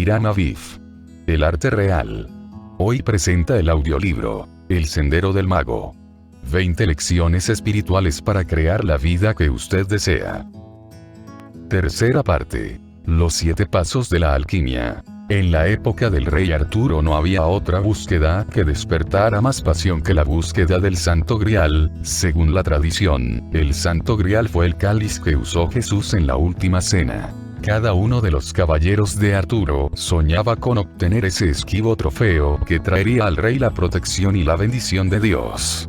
Hiram Aviv. El arte real. Hoy presenta el audiolibro, El Sendero del Mago. 20 lecciones espirituales para crear la vida que usted desea. Tercera parte. Los 7 pasos de la alquimia. En la época del rey Arturo no había otra búsqueda que despertara más pasión que la búsqueda del Santo Grial. Según la tradición, el Santo Grial fue el cáliz que usó Jesús en la última cena. Cada uno de los caballeros de Arturo soñaba con obtener ese esquivo trofeo que traería al rey la protección y la bendición de Dios.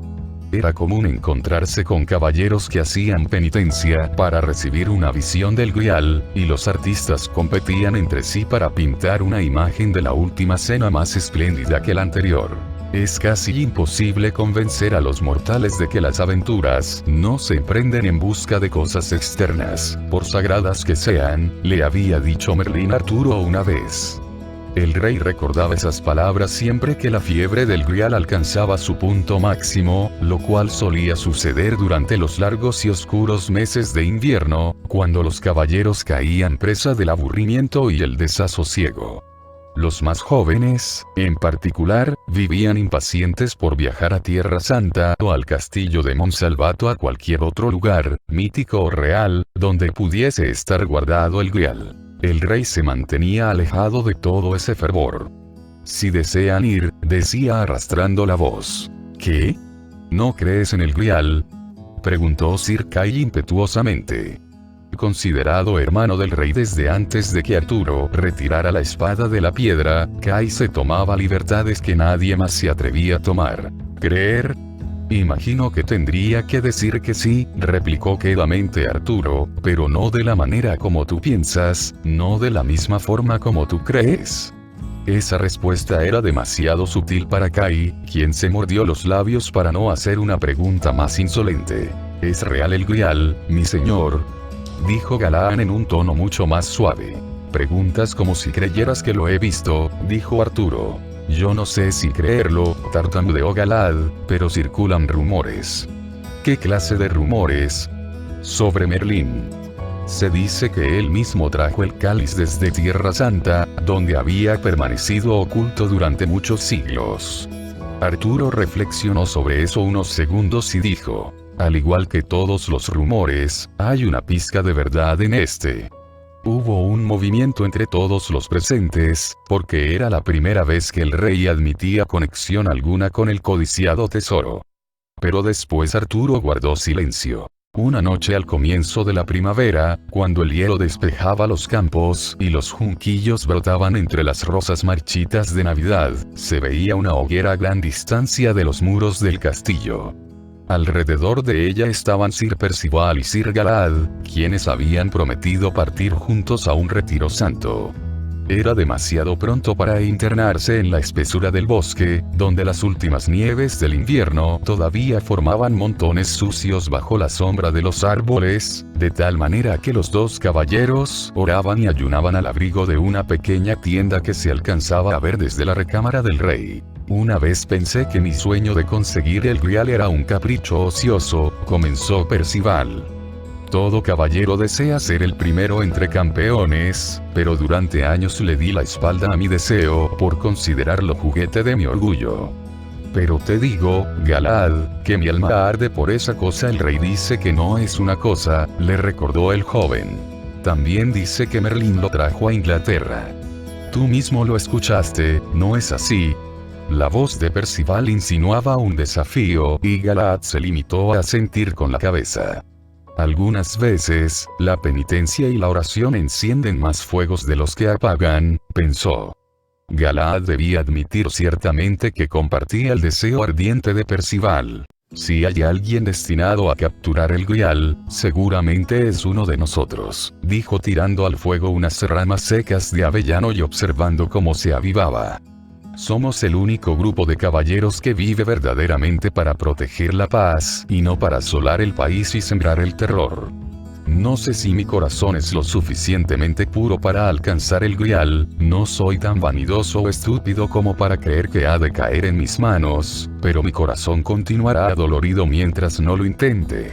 Era común encontrarse con caballeros que hacían penitencia para recibir una visión del Grial, y los artistas competían entre sí para pintar una imagen de la última cena más espléndida que la anterior. Es casi imposible convencer a los mortales de que las aventuras no se emprenden en busca de cosas externas, por sagradas que sean, le había dicho Merlín a Arturo una vez. El rey recordaba esas palabras siempre que la fiebre del Grial alcanzaba su punto máximo, lo cual solía suceder durante los largos y oscuros meses de invierno, cuando los caballeros caían presa del aburrimiento y el desasosiego. Los más jóvenes, en particular, vivían impacientes por viajar a Tierra Santa o al castillo de Monsalvato, a cualquier otro lugar, mítico o real, donde pudiese estar guardado el Grial. El rey se mantenía alejado de todo ese fervor. Si desean ir, decía arrastrando la voz. ¿Qué? ¿No crees en el Grial?, preguntó Sir Kay impetuosamente. Considerado hermano del rey desde antes de que Arturo retirara la espada de la piedra, Kay se tomaba libertades que nadie más se atrevía a tomar. ¿Creer? Imagino que tendría que decir que sí, replicó quedamente Arturo, pero no de la manera como tú piensas, no de la misma forma como tú crees. Esa respuesta era demasiado sutil para Kay, quien se mordió los labios para no hacer una pregunta más insolente. ¿Es real el Grial, mi señor?, dijo Galahad en un tono mucho más suave. Preguntas como si creyeras que lo he visto, dijo Arturo. Yo no sé si creerlo, tartamudeó Galahad, pero circulan rumores. ¿Qué clase de rumores? Sobre Merlín. Se dice que él mismo trajo el cáliz desde Tierra Santa, donde había permanecido oculto durante muchos siglos. Arturo reflexionó sobre eso unos segundos y dijo: al igual que todos los rumores, hay una pizca de verdad en este. Hubo un movimiento entre todos los presentes, porque era la primera vez que el rey admitía conexión alguna con el codiciado tesoro. Pero después Arturo guardó silencio. Una noche al comienzo de la primavera, cuando el hielo despejaba los campos y los junquillos brotaban entre las rosas marchitas de Navidad, se veía una hoguera a gran distancia de los muros del castillo. Alrededor de ella estaban Sir Percival y Sir Galahad, quienes habían prometido partir juntos a un retiro santo. Era demasiado pronto para internarse en la espesura del bosque, donde las últimas nieves del invierno todavía formaban montones sucios bajo la sombra de los árboles, de tal manera que los dos caballeros oraban y ayunaban al abrigo de una pequeña tienda que se alcanzaba a ver desde la recámara del rey. Una vez pensé que mi sueño de conseguir el Grial era un capricho ocioso, comenzó Percival. Todo caballero desea ser el primero entre campeones, pero durante años le di la espalda a mi deseo por considerarlo juguete de mi orgullo. Pero te digo, Galahad, que mi alma arde por esa cosa. El rey dice que no es una cosa, le recordó el joven. También dice que Merlín lo trajo a Inglaterra. Tú mismo lo escuchaste, ¿no es así? La voz de Percival insinuaba un desafío, y Galahad se limitó a asentir con la cabeza. Algunas veces, la penitencia y la oración encienden más fuegos de los que apagan, pensó. Galahad debía admitir ciertamente que compartía el deseo ardiente de Percival. Si hay alguien destinado a capturar el Grial, seguramente es uno de nosotros, dijo tirando al fuego unas ramas secas de avellano y observando cómo se avivaba. Somos el único grupo de caballeros que vive verdaderamente para proteger la paz, y no para asolar el país y sembrar el terror. No sé si mi corazón es lo suficientemente puro para alcanzar el Grial, no soy tan vanidoso o estúpido como para creer que ha de caer en mis manos, pero mi corazón continuará adolorido mientras no lo intente.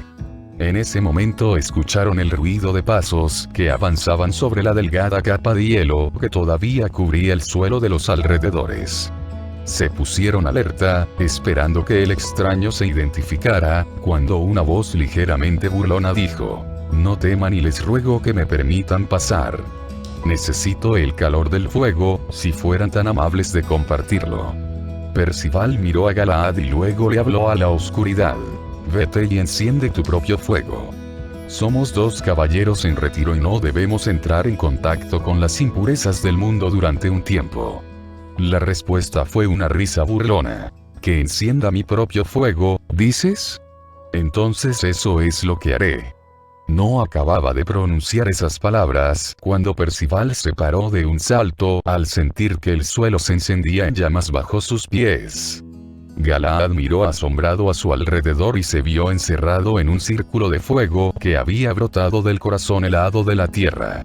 En ese momento escucharon el ruido de pasos que avanzaban sobre la delgada capa de hielo que todavía cubría el suelo de los alrededores. Se pusieron alerta, esperando que el extraño se identificara, cuando una voz ligeramente burlona dijo: «No teman y les ruego que me permitan pasar. Necesito el calor del fuego, si fueran tan amables de compartirlo». Percival miró a Galaad y luego le habló a la oscuridad: «Vete y enciende tu propio fuego. Somos dos caballeros en retiro y no debemos entrar en contacto con las impurezas del mundo durante un tiempo». La respuesta fue una risa burlona. «¿Que encienda mi propio fuego, dices? Entonces eso es lo que haré». No acababa de pronunciar esas palabras cuando Percival se paró de un salto al sentir que el suelo se encendía en llamas bajo sus pies. Galaad miró asombrado a su alrededor y se vio encerrado en un círculo de fuego que había brotado del corazón helado de la tierra.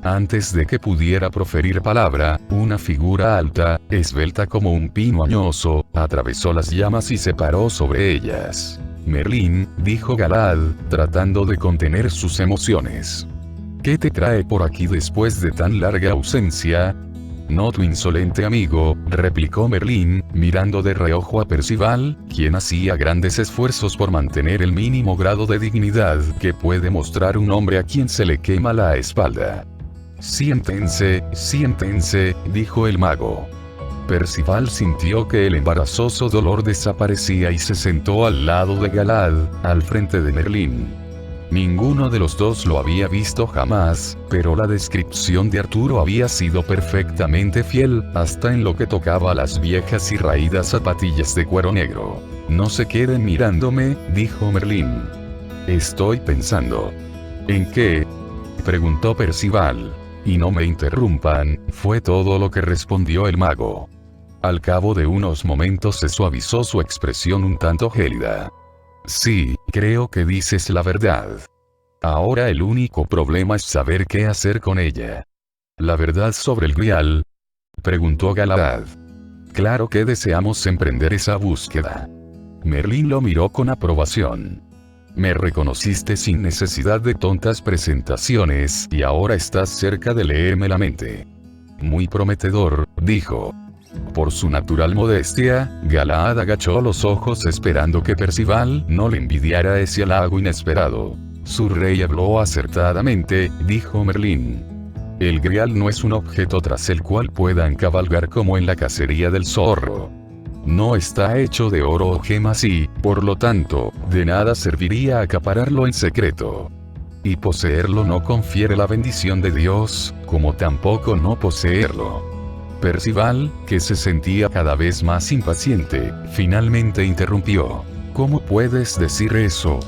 Antes de que pudiera proferir palabra, una figura alta, esbelta como un pino añoso, atravesó las llamas y se paró sobre ellas. «Merlín», dijo Galaad, tratando de contener sus emociones. «¿Qué te trae por aquí después de tan larga ausencia?» «No, tu insolente amigo», replicó Merlín, mirando de reojo a Percival, quien hacía grandes esfuerzos por mantener el mínimo grado de dignidad que puede mostrar un hombre a quien se le quema la espalda. «Siéntense, siéntense», dijo el mago. Percival sintió que el embarazoso dolor desaparecía y se sentó al lado de Galaad, al frente de Merlín. Ninguno de los dos lo había visto jamás, pero la descripción de Arturo había sido perfectamente fiel, hasta en lo que tocaba a las viejas y raídas zapatillas de cuero negro. «No se queden mirándome», dijo Merlín. «Estoy pensando». «¿En qué?», preguntó Percival. «Y no me interrumpan», fue todo lo que respondió el mago. Al cabo de unos momentos se suavizó su expresión un tanto gélida. «Sí, creo que dices la verdad. Ahora el único problema es saber qué hacer con ella». «¿La verdad sobre el Grial?», preguntó Galaad. «Claro que deseamos emprender esa búsqueda». Merlín lo miró con aprobación. «Me reconociste sin necesidad de tontas presentaciones y ahora estás cerca de leerme la mente». «Muy prometedor», dijo. Por su natural modestia, Galaad agachó los ojos esperando que Percival no le envidiara ese halago inesperado. «Su rey habló acertadamente», dijo Merlín. «El Grial no es un objeto tras el cual puedan cabalgar como en la cacería del zorro. No está hecho de oro o gemas y, por lo tanto, de nada serviría acapararlo en secreto. Y poseerlo no confiere la bendición de Dios, como tampoco no poseerlo». Percival, que se sentía cada vez más impaciente, finalmente interrumpió. «¿Cómo puedes decir eso?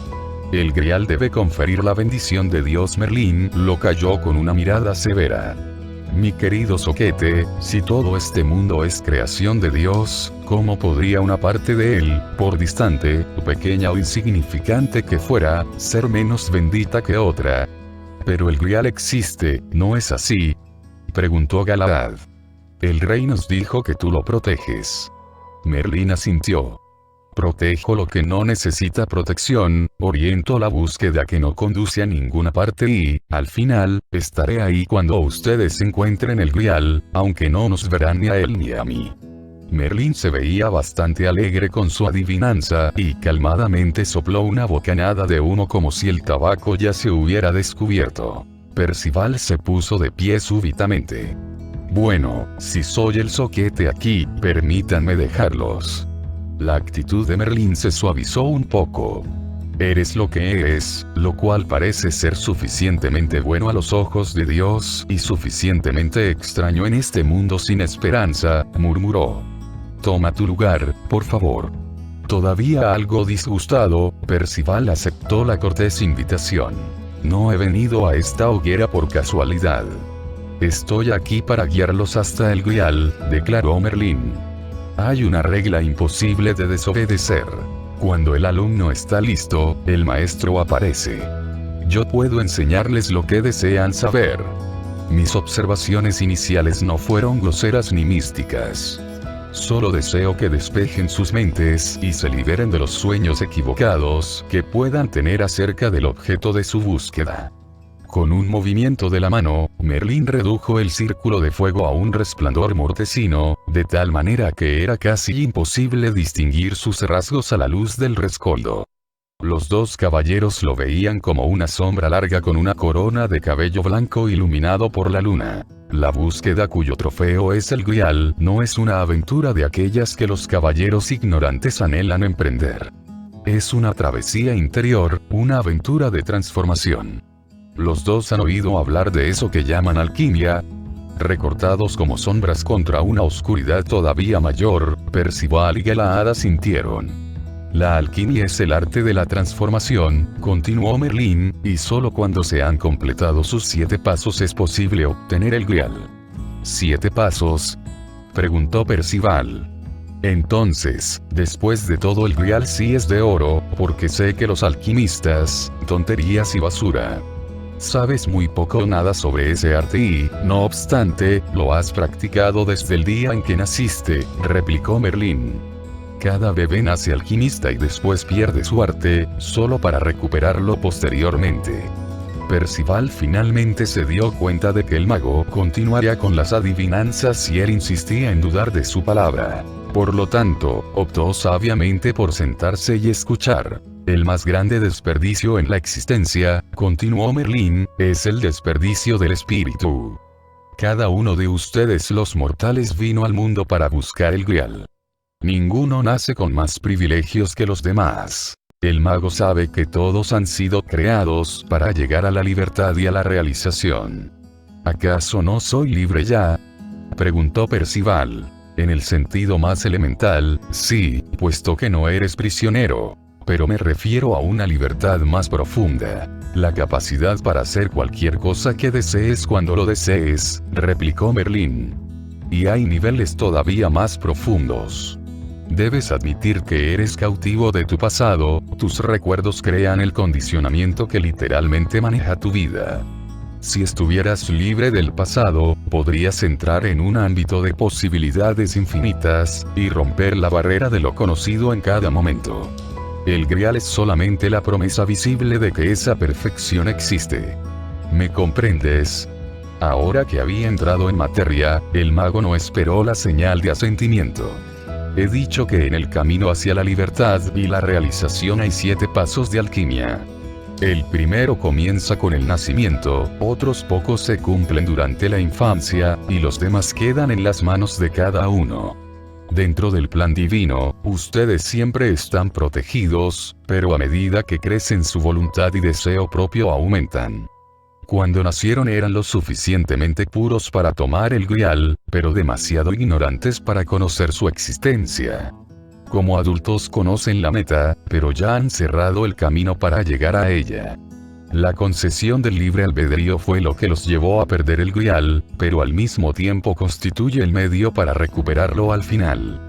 El Grial debe conferir la bendición de Dios». Merlín lo calló con una mirada severa. «Mi querido zoquete, si todo este mundo es creación de Dios, ¿cómo podría una parte de él, por distante, pequeña o insignificante que fuera, ser menos bendita que otra?» «Pero el Grial existe, ¿no es así?», preguntó Galaad. «El rey nos dijo que tú lo proteges». Merlín asintió. «Protejo lo que no necesita protección, oriento la búsqueda que no conduce a ninguna parte y, al final, estaré ahí cuando ustedes encuentren el Grial, aunque no nos verán ni a él ni a mí». Merlín se veía bastante alegre con su adivinanza y calmadamente sopló una bocanada de humo como si el tabaco ya se hubiera descubierto. Percival se puso de pie súbitamente. «Bueno, si soy el zoquete aquí, permítanme dejarlos». La actitud de Merlín se suavizó un poco. «Eres lo que eres, lo cual parece ser suficientemente bueno a los ojos de Dios y suficientemente extraño en este mundo sin esperanza», murmuró. «Toma tu lugar, por favor». Todavía algo disgustado, Percival aceptó la cortés invitación. «No he venido a esta hoguera por casualidad. Estoy aquí para guiarlos hasta el Grial», declaró Merlín. «Hay una regla imposible de desobedecer. Cuando el alumno está listo, el maestro aparece. Yo puedo enseñarles lo que desean saber. Mis observaciones iniciales no fueron groseras ni místicas. Solo deseo que despejen sus mentes y se liberen de los sueños equivocados que puedan tener acerca del objeto de su búsqueda. Con un movimiento de la mano, Merlín redujo el círculo de fuego a un resplandor mortecino, de tal manera que era casi imposible distinguir sus rasgos a la luz del rescoldo. Los dos caballeros lo veían como una sombra larga con una corona de cabello blanco iluminado por la luna. La búsqueda cuyo trofeo es el Grial no es una aventura de aquellas que los caballeros ignorantes anhelan emprender. Es una travesía interior, una aventura de transformación. Los dos han oído hablar de eso que llaman alquimia. Recortados como sombras contra una oscuridad todavía mayor, Percival y Galahad sintieron. La alquimia es el arte de la transformación, continuó Merlín, y solo cuando se han completado sus 7 pasos es posible obtener el Grial. ¿7 pasos? Preguntó Percival. Entonces, después de todo el Grial sí es de oro, porque sé que los alquimistas, tonterías y basura. Sabes muy poco o nada sobre ese arte y, no obstante, lo has practicado desde el día en que naciste, replicó Merlín. Cada bebé nace alquimista y después pierde su arte, solo para recuperarlo posteriormente. Percival finalmente se dio cuenta de que el mago continuaría con las adivinanzas si él insistía en dudar de su palabra. Por lo tanto, optó sabiamente por sentarse y escuchar. El más grande desperdicio en la existencia, continuó Merlín, es el desperdicio del espíritu. Cada uno de ustedes los mortales vino al mundo para buscar el Grial. Ninguno nace con más privilegios que los demás. El mago sabe que todos han sido creados para llegar a la libertad y a la realización. ¿Acaso no soy libre ya? Preguntó Percival. En el sentido más elemental, sí, puesto que no eres prisionero. Pero me refiero a una libertad más profunda. La capacidad para hacer cualquier cosa que desees cuando lo desees, replicó Merlín. Y hay niveles todavía más profundos. Debes admitir que eres cautivo de tu pasado, tus recuerdos crean el condicionamiento que literalmente maneja tu vida. Si estuvieras libre del pasado, podrías entrar en un ámbito de posibilidades infinitas, y romper la barrera de lo conocido en cada momento. El Grial es solamente la promesa visible de que esa perfección existe. ¿Me comprendes? Ahora que había entrado en materia, el mago no esperó la señal de asentimiento. He dicho que en el camino hacia la libertad y la realización hay 7 pasos de alquimia. El primero comienza con el nacimiento, otros pocos se cumplen durante la infancia, y los demás quedan en las manos de cada uno. Dentro del plan divino, ustedes siempre están protegidos, pero a medida que crecen su voluntad y deseo propio aumentan. Cuando nacieron eran lo suficientemente puros para tomar el Grial, pero demasiado ignorantes para conocer su existencia. Como adultos conocen la meta, pero ya han cerrado el camino para llegar a ella. La concesión del libre albedrío fue lo que los llevó a perder el Grial, pero al mismo tiempo constituye el medio para recuperarlo al final.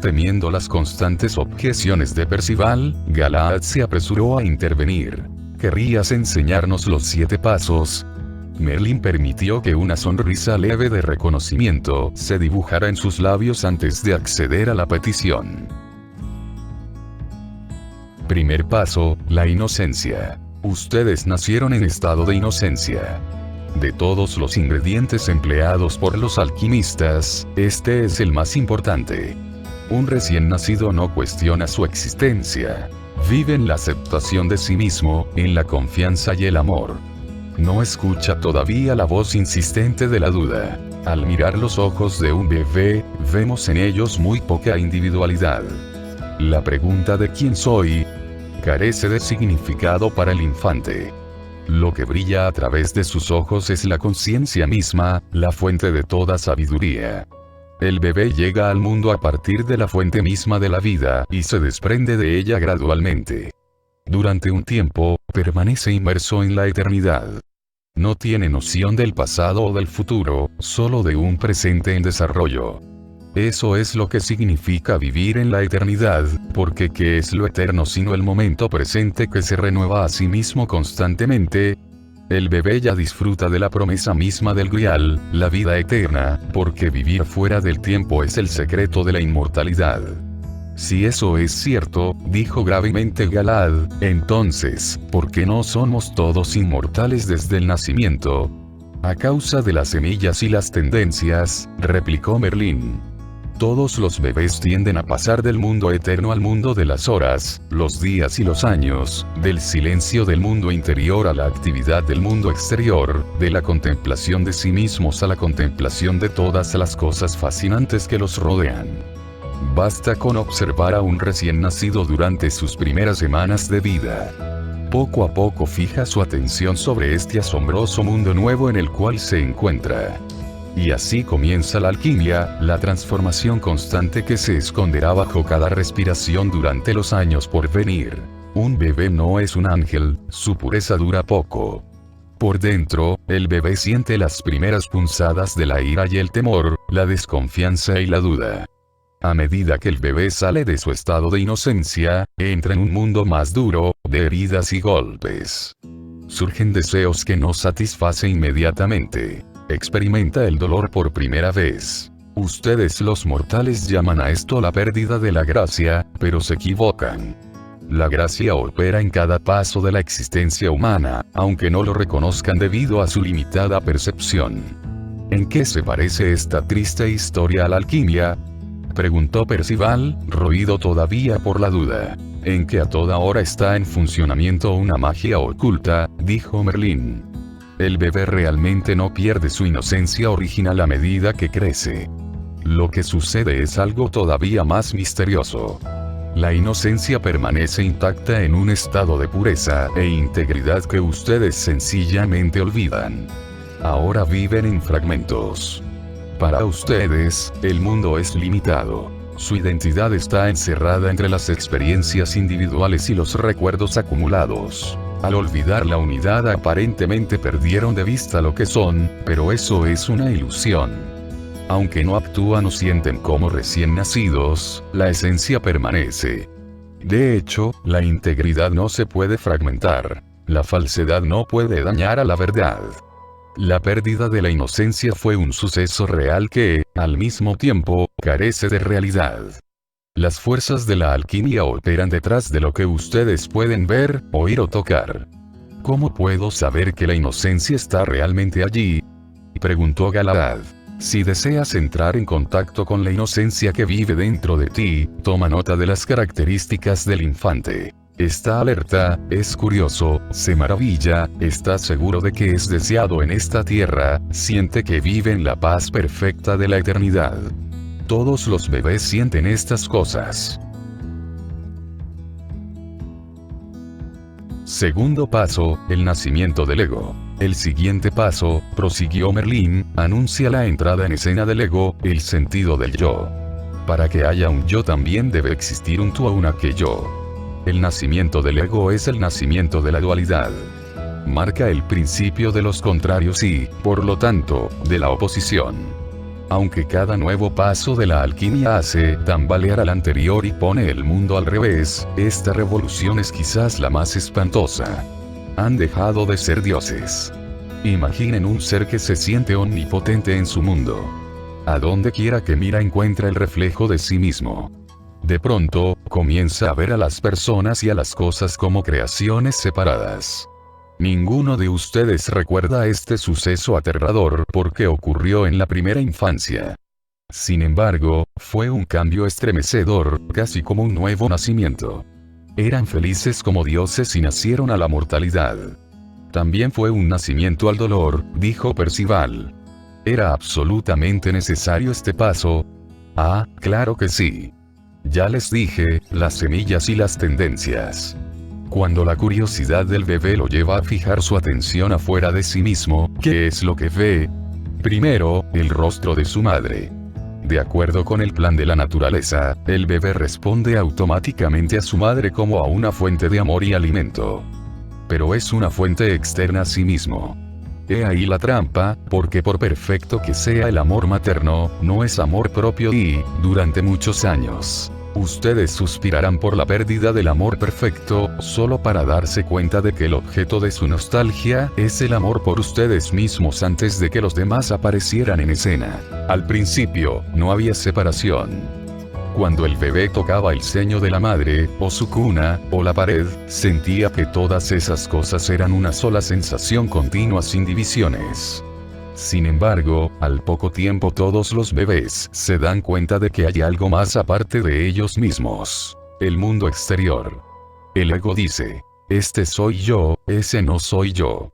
Temiendo las constantes objeciones de Percival, Galahad se apresuró a intervenir. ¿Querrías enseñarnos los 7 pasos? Merlín permitió que una sonrisa leve de reconocimiento se dibujara en sus labios antes de acceder a la petición. Primer paso, la inocencia. Ustedes nacieron en estado de inocencia. De todos los ingredientes empleados por los alquimistas, este es el más importante. Un recién nacido no cuestiona su existencia. Vive en la aceptación de sí mismo, en la confianza y el amor. No escucha todavía la voz insistente de la duda. Al mirar los ojos de un bebé, vemos en ellos muy poca individualidad. La pregunta de ¿quién soy? Carece de significado para el infante. Lo que brilla a través de sus ojos es la conciencia misma, la fuente de toda sabiduría. El bebé llega al mundo a partir de la fuente misma de la vida y se desprende de ella gradualmente. Durante un tiempo, permanece inmerso en la eternidad. No tiene noción del pasado o del futuro, solo de un presente en desarrollo. Eso es lo que significa vivir en la eternidad, porque ¿qué es lo eterno sino el momento presente que se renueva a sí mismo constantemente? El bebé ya disfruta de la promesa misma del Grial, la vida eterna, porque vivir fuera del tiempo es el secreto de la inmortalidad. Si eso es cierto, dijo gravemente Galad, entonces, ¿por qué no somos todos inmortales desde el nacimiento? A causa de las semillas y las tendencias, replicó Merlín. Todos los bebés tienden a pasar del mundo eterno al mundo de las horas, los días y los años, del silencio del mundo interior a la actividad del mundo exterior, de la contemplación de sí mismos a la contemplación de todas las cosas fascinantes que los rodean. Basta con observar a un recién nacido durante sus primeras semanas de vida. Poco a poco fija su atención sobre este asombroso mundo nuevo en el cual se encuentra. Y así comienza la alquimia, la transformación constante que se esconderá bajo cada respiración durante los años por venir. Un bebé no es un ángel, su pureza dura poco. Por dentro, el bebé siente las primeras punzadas de la ira y el temor, la desconfianza y la duda. A medida que el bebé sale de su estado de inocencia, entra en un mundo más duro, de heridas y golpes. Surgen deseos que no satisface inmediatamente. Experimenta el dolor por primera vez. Ustedes los mortales llaman a esto la pérdida de la gracia, pero se equivocan. La gracia opera en cada paso de la existencia humana, aunque no lo reconozcan debido a su limitada percepción. ¿En qué se parece esta triste historia a la alquimia?, preguntó Percival, roído todavía por la duda. En que a toda hora está en funcionamiento una magia oculta, dijo Merlín. El bebé realmente no pierde su inocencia original a medida que crece. Lo que sucede es algo todavía más misterioso. La inocencia permanece intacta en un estado de pureza e integridad que ustedes sencillamente olvidan. Ahora viven en fragmentos. Para ustedes, el mundo es limitado. Su identidad está encerrada entre las experiencias individuales y los recuerdos acumulados. Al olvidar la unidad aparentemente perdieron de vista lo que son, pero eso es una ilusión. Aunque no actúan o sienten como recién nacidos, la esencia permanece. De hecho, la integridad no se puede fragmentar. La falsedad no puede dañar a la verdad. La pérdida de la inocencia fue un suceso real que, al mismo tiempo, carece de realidad. Las fuerzas de la alquimia operan detrás de lo que ustedes pueden ver, oír o tocar. ¿Cómo puedo saber que la inocencia está realmente allí?, preguntó Galahad. Si deseas entrar en contacto con la inocencia que vive dentro de ti, toma nota de las características del infante. Está alerta, es curioso, se maravilla, está seguro de que es deseado en esta tierra, siente que vive en la paz perfecta de la eternidad. Todos los bebés sienten estas cosas. Segundo paso, el nacimiento del ego. El siguiente paso, prosiguió Merlín, anuncia la entrada en escena del ego, el sentido del yo. Para que haya un yo también debe existir un tú o una que yo. El nacimiento del ego es el nacimiento de la dualidad. Marca el principio de los contrarios y, por lo tanto, de la oposición. Aunque cada nuevo paso de la alquimia hace tambalear al anterior y pone el mundo al revés, esta revolución es quizás la más espantosa. Han dejado de ser dioses. Imaginen un ser que se siente omnipotente en su mundo. A donde quiera que mira encuentra el reflejo de sí mismo. De pronto, comienza a ver a las personas y a las cosas como creaciones separadas. Ninguno de ustedes recuerda este suceso aterrador porque ocurrió en la primera infancia. Sin embargo, fue un cambio estremecedor, casi como un nuevo nacimiento. Eran felices como dioses y nacieron a la mortalidad. También fue un nacimiento al dolor, dijo Percival. ¿Era absolutamente necesario este paso? Ah, claro que sí. Ya les dije, las semillas y las tendencias. Cuando la curiosidad del bebé lo lleva a fijar su atención afuera de sí mismo, ¿qué es lo que ve? Primero, el rostro de su madre. De acuerdo con el plan de la naturaleza, el bebé responde automáticamente a su madre como a una fuente de amor y alimento. Pero es una fuente externa a sí mismo. He ahí la trampa, porque por perfecto que sea el amor materno, no es amor propio y, durante muchos años, Ustedes suspirarán por la pérdida del amor perfecto, solo para darse cuenta de que el objeto de su nostalgia es el amor por ustedes mismos antes de que los demás aparecieran en escena. Al principio, no había separación. Cuando el bebé tocaba el seno de la madre, o su cuna, o la pared, sentía que todas esas cosas eran una sola sensación continua sin divisiones. Sin embargo, al poco tiempo todos los bebés se dan cuenta de que hay algo más aparte de ellos mismos. El mundo exterior. El ego dice, este soy yo, ese no soy yo.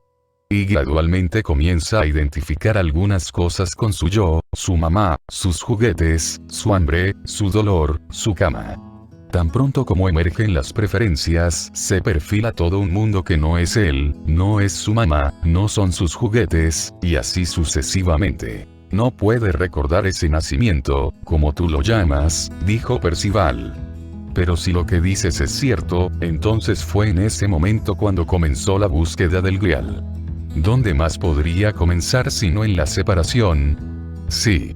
Y gradualmente comienza a identificar algunas cosas con su yo, su mamá, sus juguetes, su hambre, su dolor, su cama. Tan pronto como emergen las preferencias, se perfila todo un mundo que no es él, no es su mamá, no son sus juguetes, y así sucesivamente. No puede recordar ese nacimiento, como tú lo llamas, dijo Percival. Pero si lo que dices es cierto, entonces fue en ese momento cuando comenzó la búsqueda del Grial. ¿Dónde más podría comenzar sino en la separación? Sí.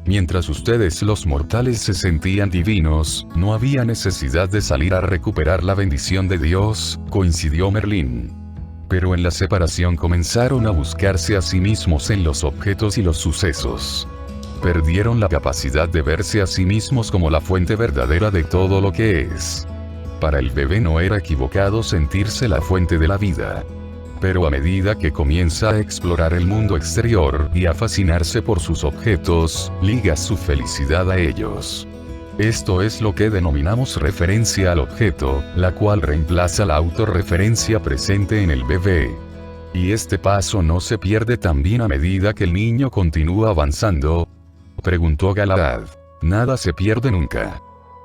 Mientras ustedes los mortales se sentían divinos, no había necesidad de salir a recuperar la bendición de Dios, coincidió Merlín. Pero en la separación comenzaron a buscarse a sí mismos en los objetos y los sucesos. Perdieron la capacidad de verse a sí mismos como la fuente verdadera de todo lo que es. Para el bebé no era equivocado sentirse la fuente de la vida. Pero a medida que comienza a explorar el mundo exterior y a fascinarse por sus objetos, liga su felicidad a ellos. Esto es lo que denominamos referencia al objeto, la cual reemplaza la autorreferencia presente en el bebé. ¿Y este paso no se pierde también a medida que el niño continúa avanzando?, preguntó Galahad. Nada se pierde nunca.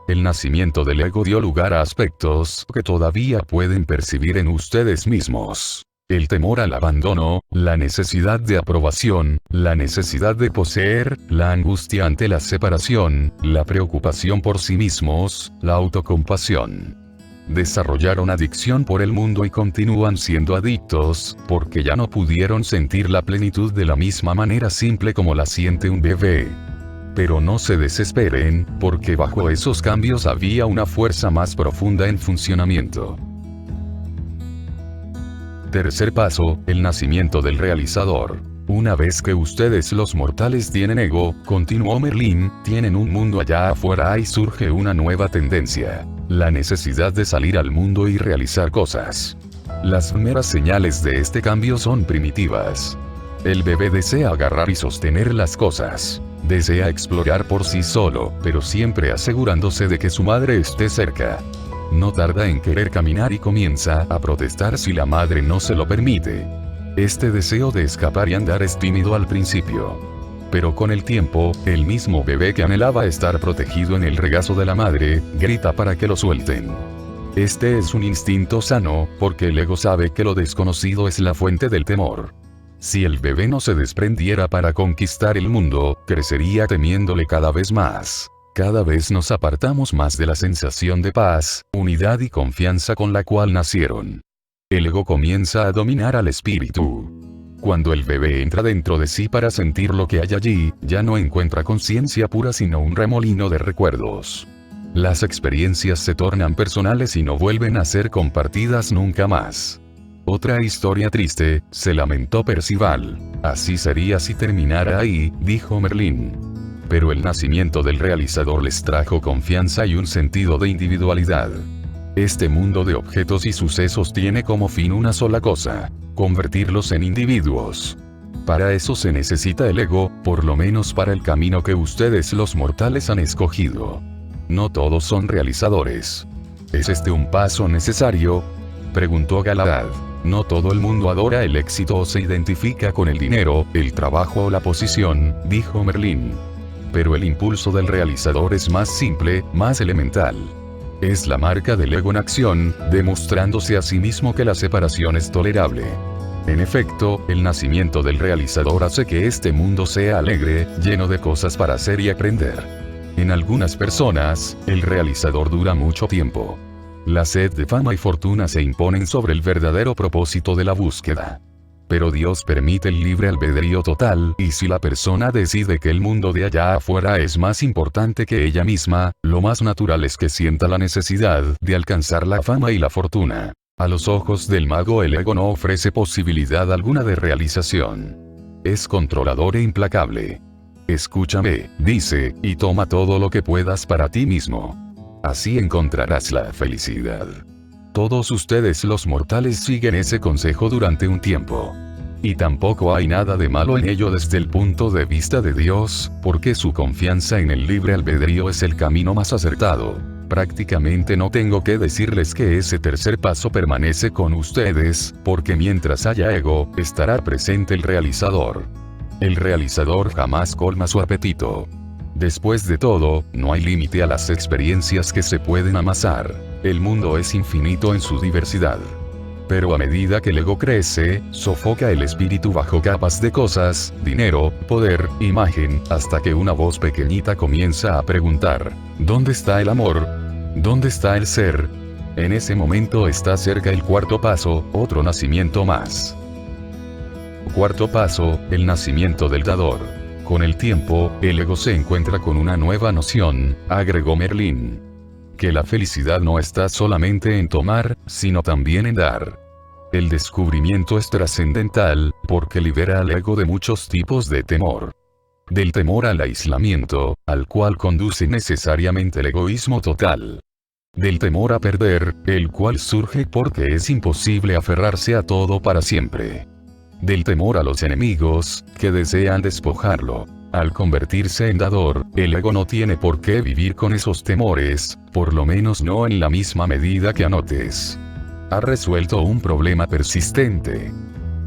El nacimiento del ego dio lugar a aspectos que todavía pueden percibir en ustedes mismos. El temor al abandono, la necesidad de aprobación, la necesidad de poseer, la angustia ante la separación, la preocupación por sí mismos, la autocompasión. Desarrollaron adicción por el mundo y continúan siendo adictos, porque ya no pudieron sentir la plenitud de la misma manera simple como la siente un bebé. Pero no se desesperen, porque bajo esos cambios había una fuerza más profunda en funcionamiento. Tercer paso, el nacimiento del realizador. Una vez que ustedes los mortales tienen ego, continuó Merlín, tienen un mundo allá afuera y surge una nueva tendencia. La necesidad de salir al mundo y realizar cosas. Las primeras señales de este cambio son primitivas. El bebé desea agarrar y sostener las cosas. Desea explorar por sí solo, pero siempre asegurándose de que su madre esté cerca. No tarda en querer caminar y comienza a protestar si la madre no se lo permite. Este deseo de escapar y andar es tímido al principio. Pero con el tiempo, el mismo bebé que anhelaba estar protegido en el regazo de la madre, grita para que lo suelten. Este es un instinto sano, porque el ego sabe que lo desconocido es la fuente del temor. Si el bebé no se desprendiera para conquistar el mundo, crecería temiéndole cada vez más. Cada vez nos apartamos más de la sensación de paz, unidad y confianza con la cual nacieron. El ego comienza a dominar al espíritu. Cuando el bebé entra dentro de sí para sentir lo que hay allí, ya no encuentra conciencia pura sino un remolino de recuerdos. Las experiencias se tornan personales y no vuelven a ser compartidas nunca más. Otra historia triste, se lamentó Percival. Así sería si terminara ahí, dijo Merlín. Pero el nacimiento del realizador les trajo confianza y un sentido de individualidad. Este mundo de objetos y sucesos tiene como fin una sola cosa: convertirlos en individuos. Para eso se necesita el ego, por lo menos para el camino que ustedes los mortales han escogido. No todos son realizadores. ¿Es este un paso necesario?, preguntó Galahad. No todo el mundo adora el éxito o se identifica con el dinero, el trabajo o la posición, dijo Merlín. Pero el impulso del realizador es más simple, más elemental. Es la marca del ego en acción, demostrándose a sí mismo que la separación es tolerable. En efecto, el nacimiento del realizador hace que este mundo sea alegre, lleno de cosas para hacer y aprender. En algunas personas, el realizador dura mucho tiempo. La sed de fama y fortuna se imponen sobre el verdadero propósito de la búsqueda. Pero Dios permite el libre albedrío total, y si la persona decide que el mundo de allá afuera es más importante que ella misma, lo más natural es que sienta la necesidad de alcanzar la fama y la fortuna. A los ojos del mago el ego no ofrece posibilidad alguna de realización. Es controlador e implacable. Escúchame, dice, y toma todo lo que puedas para ti mismo. Así encontrarás la felicidad. Todos ustedes los mortales siguen ese consejo durante un tiempo. Y tampoco hay nada de malo en ello desde el punto de vista de Dios, porque su confianza en el libre albedrío es el camino más acertado. Prácticamente no tengo que decirles que ese tercer paso permanece con ustedes, porque mientras haya ego, estará presente el realizador. El realizador jamás colma su apetito. Después de todo, no hay límite a las experiencias que se pueden amasar. El mundo es infinito en su diversidad. Pero a medida que el ego crece, sofoca el espíritu bajo capas de cosas, dinero, poder, imagen, hasta que una voz pequeñita comienza a preguntar: ¿dónde está el amor? ¿Dónde está el ser? En ese momento está cerca el cuarto paso, otro nacimiento más. Cuarto paso, el nacimiento del dador. Con el tiempo, el ego se encuentra con una nueva noción, agregó Merlín. Que la felicidad no está solamente en tomar, sino también en dar. El descubrimiento es trascendental, porque libera al ego de muchos tipos de temor. Del temor al aislamiento, al cual conduce necesariamente el egoísmo total. Del temor a perder, el cual surge porque es imposible aferrarse a todo para siempre. Del temor a los enemigos, que desean despojarlo. Al convertirse en dador, el ego no tiene por qué vivir con esos temores, por lo menos no en la misma medida que anotes. Ha resuelto un problema persistente.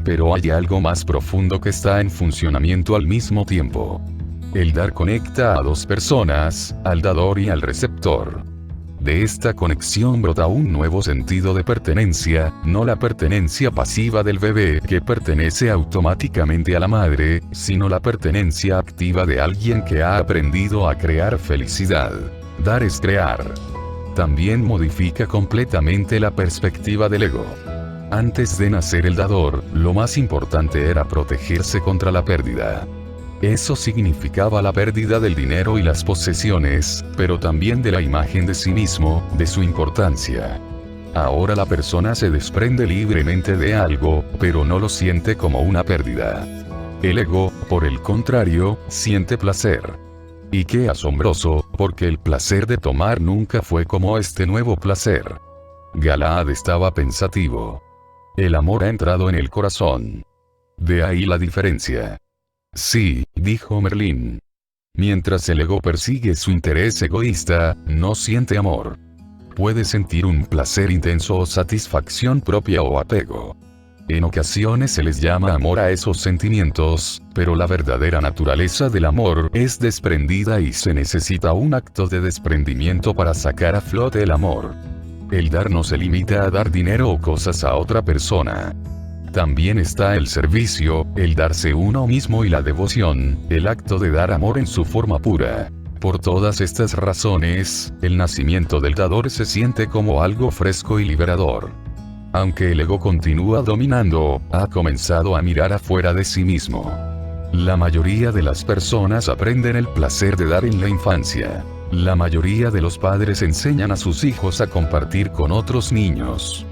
Pero hay algo más profundo que está en funcionamiento al mismo tiempo. El dar conecta a dos personas, al dador y al receptor. De esta conexión brota un nuevo sentido de pertenencia, no la pertenencia pasiva del bebé que pertenece automáticamente a la madre, sino la pertenencia activa de alguien que ha aprendido a crear felicidad. Dar es crear. También modifica completamente la perspectiva del ego. Antes de nacer el dador, lo más importante era protegerse contra la pérdida. Eso significaba la pérdida del dinero y las posesiones, pero también de la imagen de sí mismo, de su importancia. Ahora la persona se desprende libremente de algo, pero no lo siente como una pérdida. El ego, por el contrario, siente placer. Y qué asombroso, porque el placer de tomar nunca fue como este nuevo placer. Galaad estaba pensativo. El amor ha entrado en el corazón. De ahí la diferencia. Sí, dijo Merlín. Mientras el ego persigue su interés egoísta, no siente amor. Puede sentir un placer intenso o satisfacción propia o apego. En ocasiones se les llama amor a esos sentimientos, pero la verdadera naturaleza del amor es desprendida y se necesita un acto de desprendimiento para sacar a flote el amor. El dar no se limita a dar dinero o cosas a otra persona. También está el servicio, el darse uno mismo y la devoción, el acto de dar amor en su forma pura. Por todas estas razones, el nacimiento del dador se siente como algo fresco y liberador. Aunque el ego continúa dominando, ha comenzado a mirar afuera de sí mismo. La mayoría de las personas aprenden el placer de dar en la infancia. La mayoría de los padres enseñan a sus hijos a compartir con otros niños.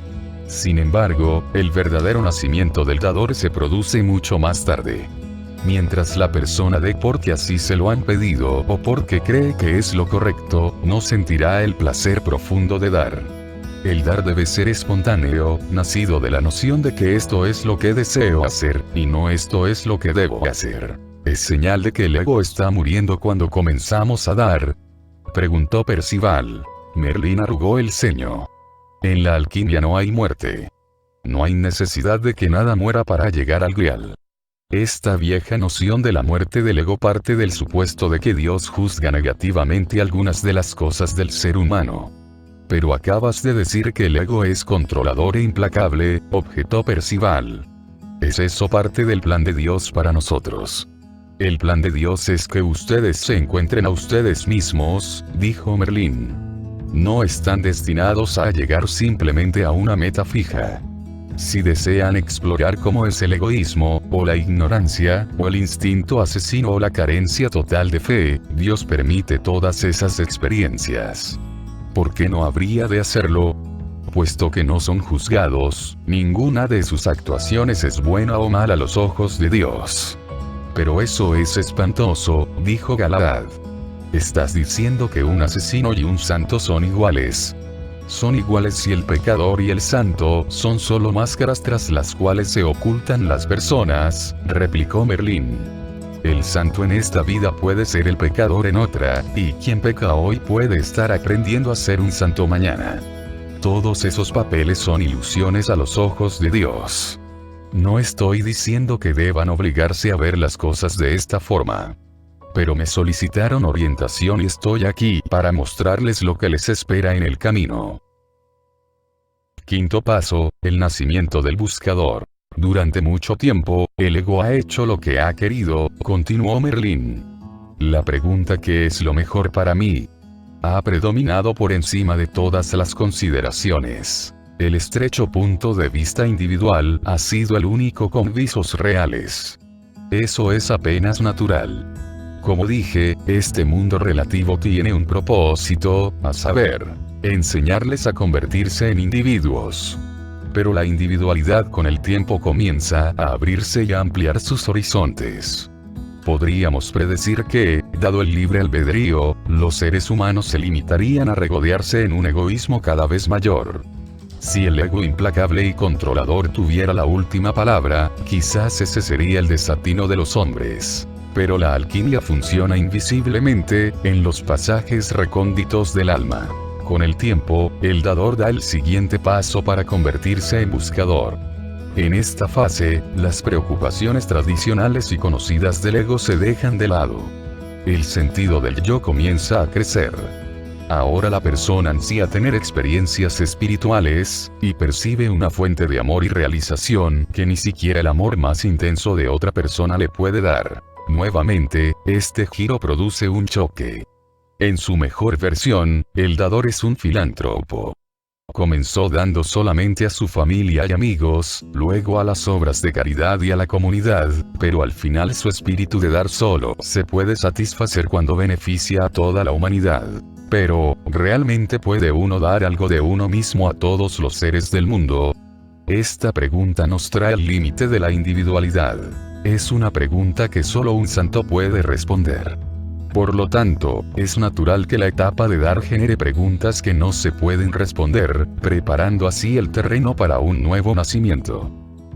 Sin embargo, el verdadero nacimiento del dador se produce mucho más tarde. Mientras la persona dé porque así se lo han pedido o porque cree que es lo correcto, no sentirá el placer profundo de dar. El dar debe ser espontáneo, nacido de la noción de que esto es lo que deseo hacer, y no esto es lo que debo hacer. ¿Es señal de que el ego está muriendo cuando comenzamos a dar?, preguntó Percival. Merlín arrugó el ceño. En la alquimia no hay muerte. No hay necesidad de que nada muera para llegar al Grial. Esta vieja noción de la muerte del ego parte del supuesto de que Dios juzga negativamente algunas de las cosas del ser humano. Pero acabas de decir que el ego es controlador e implacable, objetó Percival. ¿Es eso parte del plan de Dios para nosotros? El plan de Dios es que ustedes se encuentren a ustedes mismos, dijo Merlín. No están destinados a llegar simplemente a una meta fija. Si desean explorar cómo es el egoísmo, o la ignorancia, o el instinto asesino o la carencia total de fe, Dios permite todas esas experiencias. ¿Por qué no habría de hacerlo? Puesto que no son juzgados, ninguna de sus actuaciones es buena o mala a los ojos de Dios. Pero eso es espantoso, dijo Galahad. Estás diciendo que un asesino y un santo son iguales. Son iguales si el pecador y el santo son solo máscaras tras las cuales se ocultan las personas, replicó Merlín. El santo en esta vida puede ser el pecador en otra, y quien peca hoy puede estar aprendiendo a ser un santo mañana. Todos esos papeles son ilusiones a los ojos de Dios. No estoy diciendo que deban obligarse a ver las cosas de esta forma. Pero me solicitaron orientación y estoy aquí para mostrarles lo que les espera en el camino. Quinto paso, el nacimiento del buscador. Durante mucho tiempo, el ego ha hecho lo que ha querido, continuó Merlín. La pregunta ¿qué es lo mejor para mí? Ha predominado por encima de todas las consideraciones. El estrecho punto de vista individual ha sido el único con visos reales. Eso es apenas natural. Como dije, este mundo relativo tiene un propósito, a saber, enseñarles a convertirse en individuos. Pero la individualidad con el tiempo comienza a abrirse y a ampliar sus horizontes. Podríamos predecir que, dado el libre albedrío, los seres humanos se limitarían a regodearse en un egoísmo cada vez mayor. Si el ego implacable y controlador tuviera la última palabra, quizás ese sería el desatino de los hombres. Pero la alquimia funciona invisiblemente, en los pasajes recónditos del alma. Con el tiempo, el dador da el siguiente paso para convertirse en buscador. En esta fase, las preocupaciones tradicionales y conocidas del ego se dejan de lado. El sentido del yo comienza a crecer. Ahora la persona ansía tener experiencias espirituales, y percibe una fuente de amor y realización que ni siquiera el amor más intenso de otra persona le puede dar. Nuevamente, este giro produce un choque. En su mejor versión, el dador es un filántropo. Comenzó dando solamente a su familia y amigos, luego a las obras de caridad y a la comunidad, pero al final su espíritu de dar solo se puede satisfacer cuando beneficia a toda la humanidad. Pero, ¿realmente puede uno dar algo de uno mismo a todos los seres del mundo? Esta pregunta nos trae al límite de la individualidad. Es una pregunta que solo un santo puede responder. Por lo tanto, es natural que la etapa de dar genere preguntas que no se pueden responder, preparando así el terreno para un nuevo nacimiento.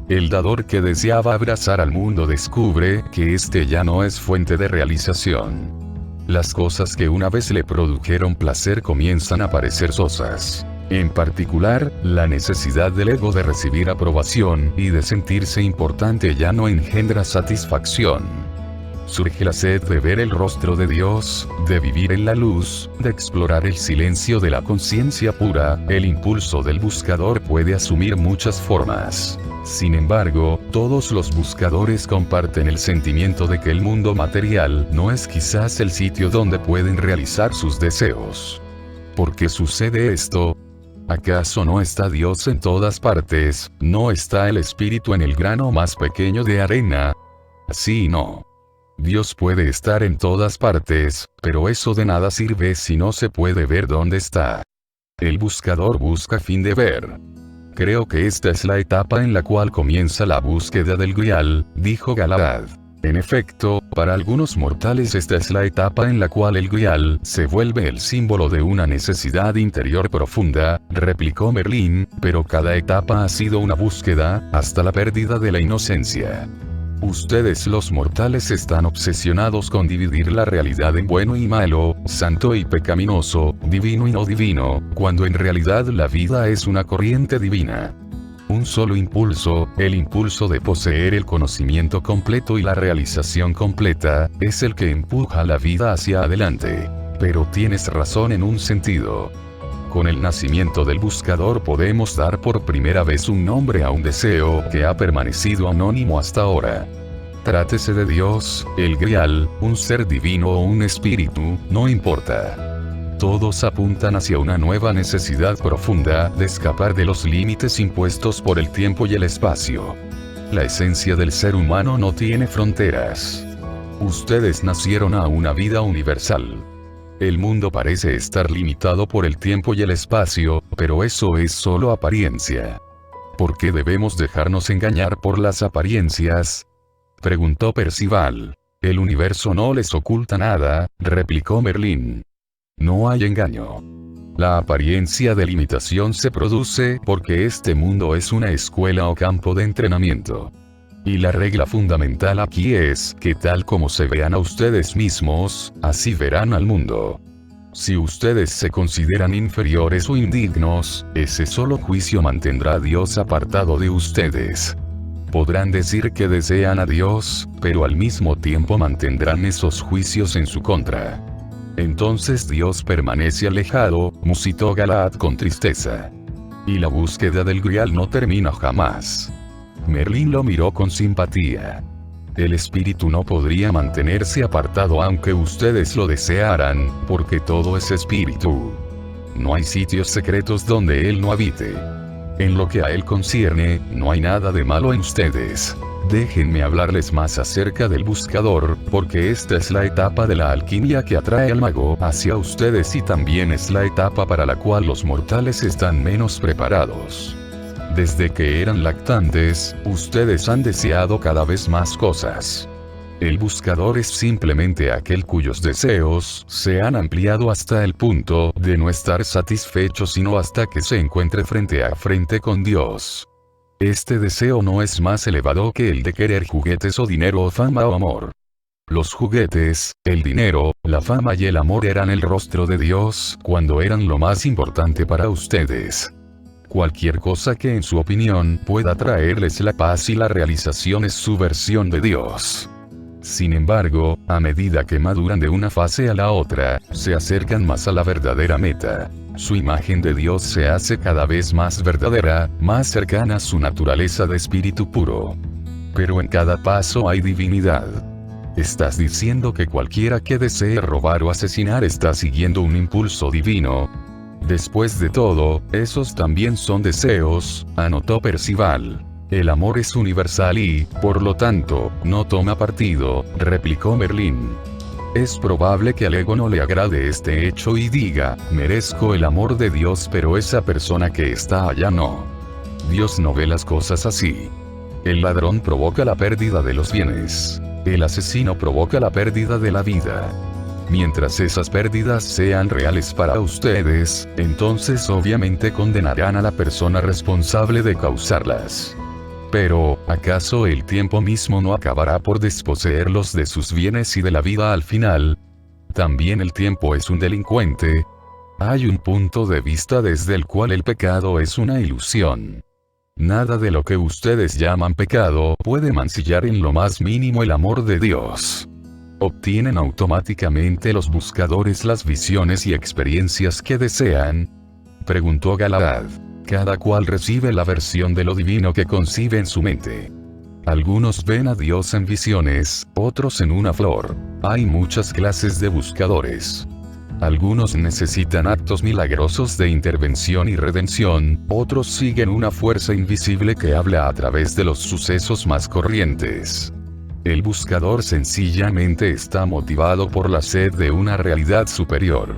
El dador que deseaba abrazar al mundo descubre que este ya no es fuente de realización. Las cosas que una vez le produjeron placer comienzan a parecer sosas. En particular, la necesidad del ego de recibir aprobación y de sentirse importante ya no engendra satisfacción. Surge la sed de ver el rostro de Dios, de vivir en la luz, de explorar el silencio de la conciencia pura. El impulso del buscador puede asumir muchas formas. Sin embargo, todos los buscadores comparten el sentimiento de que el mundo material no es quizás el sitio donde pueden realizar sus deseos. ¿Por qué sucede esto? ¿Acaso no está Dios en todas partes? ¿No está el Espíritu en el grano más pequeño de arena? Sí y no. Dios puede estar en todas partes, pero eso de nada sirve si no se puede ver dónde está. El buscador busca a fin de ver. Creo que esta es la etapa en la cual comienza la búsqueda del Grial, dijo Galahad. En efecto, para algunos mortales esta es la etapa en la cual el Grial se vuelve el símbolo de una necesidad interior profunda, replicó Merlín, pero cada etapa ha sido una búsqueda, hasta la pérdida de la inocencia. Ustedes los mortales están obsesionados con dividir la realidad en bueno y malo, santo y pecaminoso, divino y no divino, cuando en realidad la vida es una corriente divina. Un solo impulso, el impulso de poseer el conocimiento completo y la realización completa, es el que empuja la vida hacia adelante. Pero tienes razón en un sentido. Con el nacimiento del buscador podemos dar por primera vez un nombre a un deseo que ha permanecido anónimo hasta ahora. Trátese de Dios, el Grial, un ser divino o un espíritu, no importa. Todos apuntan hacia una nueva necesidad profunda de escapar de los límites impuestos por el tiempo y el espacio. La esencia del ser humano no tiene fronteras. Ustedes nacieron a una vida universal. El mundo parece estar limitado por el tiempo y el espacio, pero eso es solo apariencia. ¿Por qué debemos dejarnos engañar por las apariencias?, preguntó Percival. El universo no les oculta nada, replicó Merlín. No hay engaño. La apariencia de limitación se produce porque este mundo es una escuela o campo de entrenamiento. Y la regla fundamental aquí es que tal como se vean a ustedes mismos, así verán al mundo. Si ustedes se consideran inferiores o indignos, ese solo juicio mantendrá a Dios apartado de ustedes. Podrán decir que desean a Dios, pero al mismo tiempo mantendrán esos juicios en su contra. Entonces Dios permanece alejado, musitó Galad con tristeza. Y la búsqueda del Grial no termina jamás. Merlín lo miró con simpatía. El espíritu no podría mantenerse apartado aunque ustedes lo desearan, porque todo es espíritu. No hay sitios secretos donde él no habite. En lo que a él concierne, no hay nada de malo en ustedes. Déjenme hablarles más acerca del buscador, porque esta es la etapa de la alquimia que atrae al mago hacia ustedes y también es la etapa para la cual los mortales están menos preparados. Desde que eran lactantes, ustedes han deseado cada vez más cosas. El buscador es simplemente aquel cuyos deseos se han ampliado hasta el punto de no estar satisfecho sino hasta que se encuentre frente a frente con Dios. Este deseo no es más elevado que el de querer juguetes o dinero o fama o amor. Los juguetes, el dinero, la fama y el amor eran el rostro de Dios cuando eran lo más importante para ustedes. Cualquier cosa que en su opinión pueda traerles la paz y la realización es su versión de Dios. Sin embargo, a medida que maduran de una fase a la otra, se acercan más a la verdadera meta. Su imagen de Dios se hace cada vez más verdadera, más cercana a su naturaleza de espíritu puro. Pero en cada paso hay divinidad. ¿Estás diciendo que cualquiera que desee robar o asesinar está siguiendo un impulso divino? Después de todo, esos también son deseos, anotó Percival. El amor es universal y, por lo tanto, no toma partido, replicó Merlín. Es probable que al ego no le agrade este hecho y diga, merezco el amor de Dios pero esa persona que está allá no. Dios no ve las cosas así. El ladrón provoca la pérdida de los bienes. El asesino provoca la pérdida de la vida. Mientras esas pérdidas sean reales para ustedes, entonces obviamente condenarán a la persona responsable de causarlas. Pero, ¿acaso el tiempo mismo no acabará por desposeerlos de sus bienes y de la vida al final? ¿También el tiempo es un delincuente? Hay un punto de vista desde el cual el pecado es una ilusión. Nada de lo que ustedes llaman pecado puede mancillar en lo más mínimo el amor de Dios. ¿Obtienen automáticamente los buscadores las visiones y experiencias que desean?, preguntó Galahad. Cada cual recibe la versión de lo divino que concibe en su mente. Algunos ven a Dios en visiones, otros en una flor. Hay muchas clases de buscadores. Algunos necesitan actos milagrosos de intervención y redención, otros siguen una fuerza invisible que habla a través de los sucesos más corrientes. El buscador sencillamente está motivado por la sed de una realidad superior.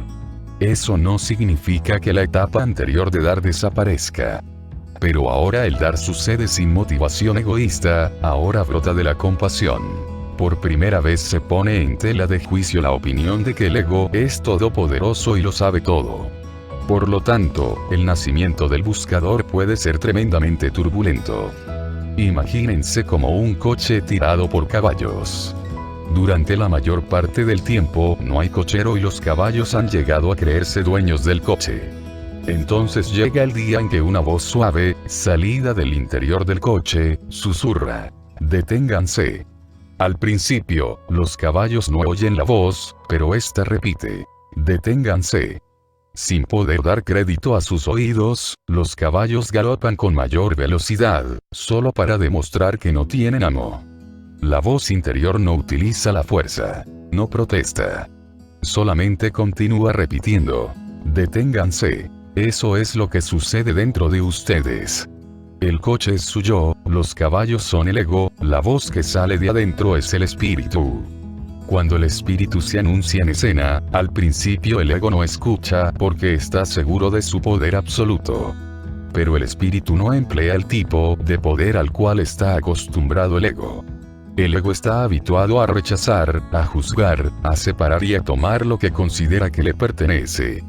Eso no significa que la etapa anterior de dar desaparezca. Pero ahora el dar sucede sin motivación egoísta, ahora brota de la compasión. Por primera vez se pone en tela de juicio la opinión de que el ego es todopoderoso y lo sabe todo. Por lo tanto, el nacimiento del buscador puede ser tremendamente turbulento. Imagínense como un coche tirado por caballos. Durante la mayor parte del tiempo no hay cochero y los caballos han llegado a creerse dueños del coche. Entonces llega el día en que una voz suave, salida del interior del coche, susurra: «Deténganse». Al principio, los caballos no oyen la voz, pero esta repite: «Deténganse». Sin poder dar crédito a sus oídos, los caballos galopan con mayor velocidad, solo para demostrar que no tienen amo. La voz interior no utiliza la fuerza. No protesta. Solamente continúa repitiendo. Deténganse. Eso es lo que sucede dentro de ustedes. El coche es su yo, los caballos son el ego, la voz que sale de adentro es el espíritu. Cuando el espíritu se anuncia en escena, al principio el ego no escucha porque está seguro de su poder absoluto. Pero el espíritu no emplea el tipo de poder al cual está acostumbrado el ego. El ego está habituado a rechazar, a juzgar, a separar y a tomar lo que considera que le pertenece.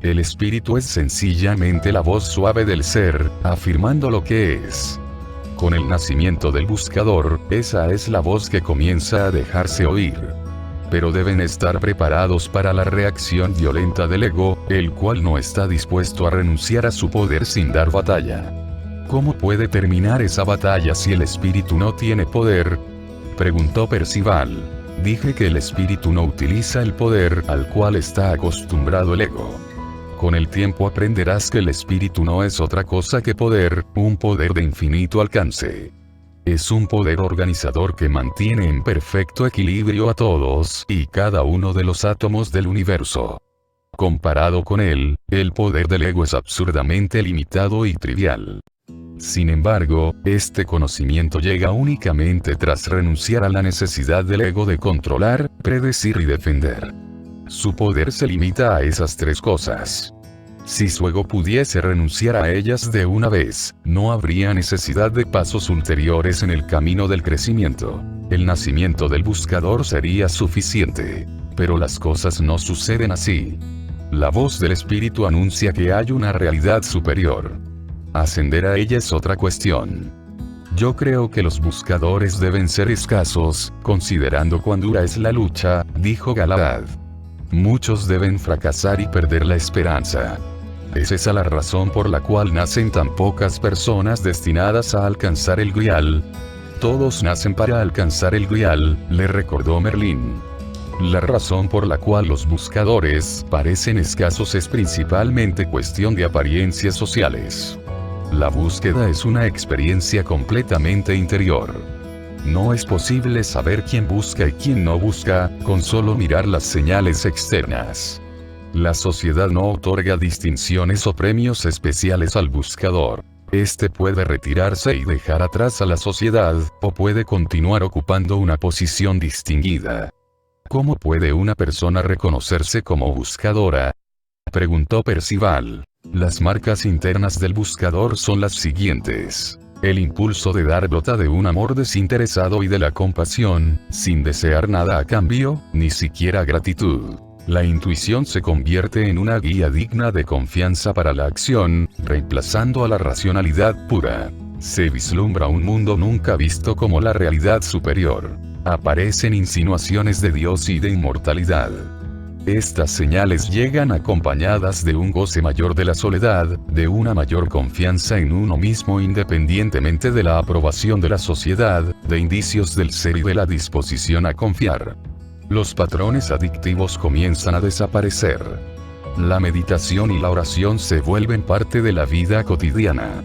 El espíritu es sencillamente la voz suave del ser, afirmando lo que es. Con el nacimiento del buscador, esa es la voz que comienza a dejarse oír. Pero deben estar preparados para la reacción violenta del ego, el cual no está dispuesto a renunciar a su poder sin dar batalla. ¿Cómo puede terminar esa batalla si el espíritu no tiene poder?, preguntó Percival. Dije que el espíritu no utiliza el poder al cual está acostumbrado el ego. Con el tiempo aprenderás que el espíritu no es otra cosa que poder, un poder de infinito alcance. Es un poder organizador que mantiene en perfecto equilibrio a todos y cada uno de los átomos del universo. Comparado con él, el poder del ego es absurdamente limitado y trivial. Sin embargo, este conocimiento llega únicamente tras renunciar a la necesidad del ego de controlar, predecir y defender. Su poder se limita a esas tres cosas. Si su ego pudiese renunciar a ellas de una vez, no habría necesidad de pasos ulteriores en el camino del crecimiento. El nacimiento del buscador sería suficiente. Pero las cosas no suceden así. La voz del espíritu anuncia que hay una realidad superior. Ascender a ella es otra cuestión. Yo creo que los buscadores deben ser escasos, considerando cuán dura es la lucha, dijo Galahad. Muchos deben fracasar y perder la esperanza. Es esa la razón por la cual nacen tan pocas personas destinadas a alcanzar el Grial. Todos nacen para alcanzar el Grial, le recordó Merlín. La razón por la cual los buscadores parecen escasos es principalmente cuestión de apariencias sociales. La búsqueda es una experiencia completamente interior. No es posible saber quién busca y quién no busca, con solo mirar las señales externas. La sociedad no otorga distinciones o premios especiales al buscador. Este puede retirarse y dejar atrás a la sociedad, o puede continuar ocupando una posición distinguida. ¿Cómo puede una persona reconocerse como buscadora?, preguntó Percival. Las marcas internas del buscador son las siguientes. El impulso de dar brota de un amor desinteresado y de la compasión, sin desear nada a cambio, ni siquiera gratitud. La intuición se convierte en una guía digna de confianza para la acción, reemplazando a la racionalidad pura. Se vislumbra un mundo nunca visto como la realidad superior. Aparecen insinuaciones de Dios y de inmortalidad. Estas señales llegan acompañadas de un goce mayor de la soledad, de una mayor confianza en uno mismo independientemente de la aprobación de la sociedad, de indicios del ser y de la disposición a confiar. Los patrones adictivos comienzan a desaparecer. La meditación y la oración se vuelven parte de la vida cotidiana.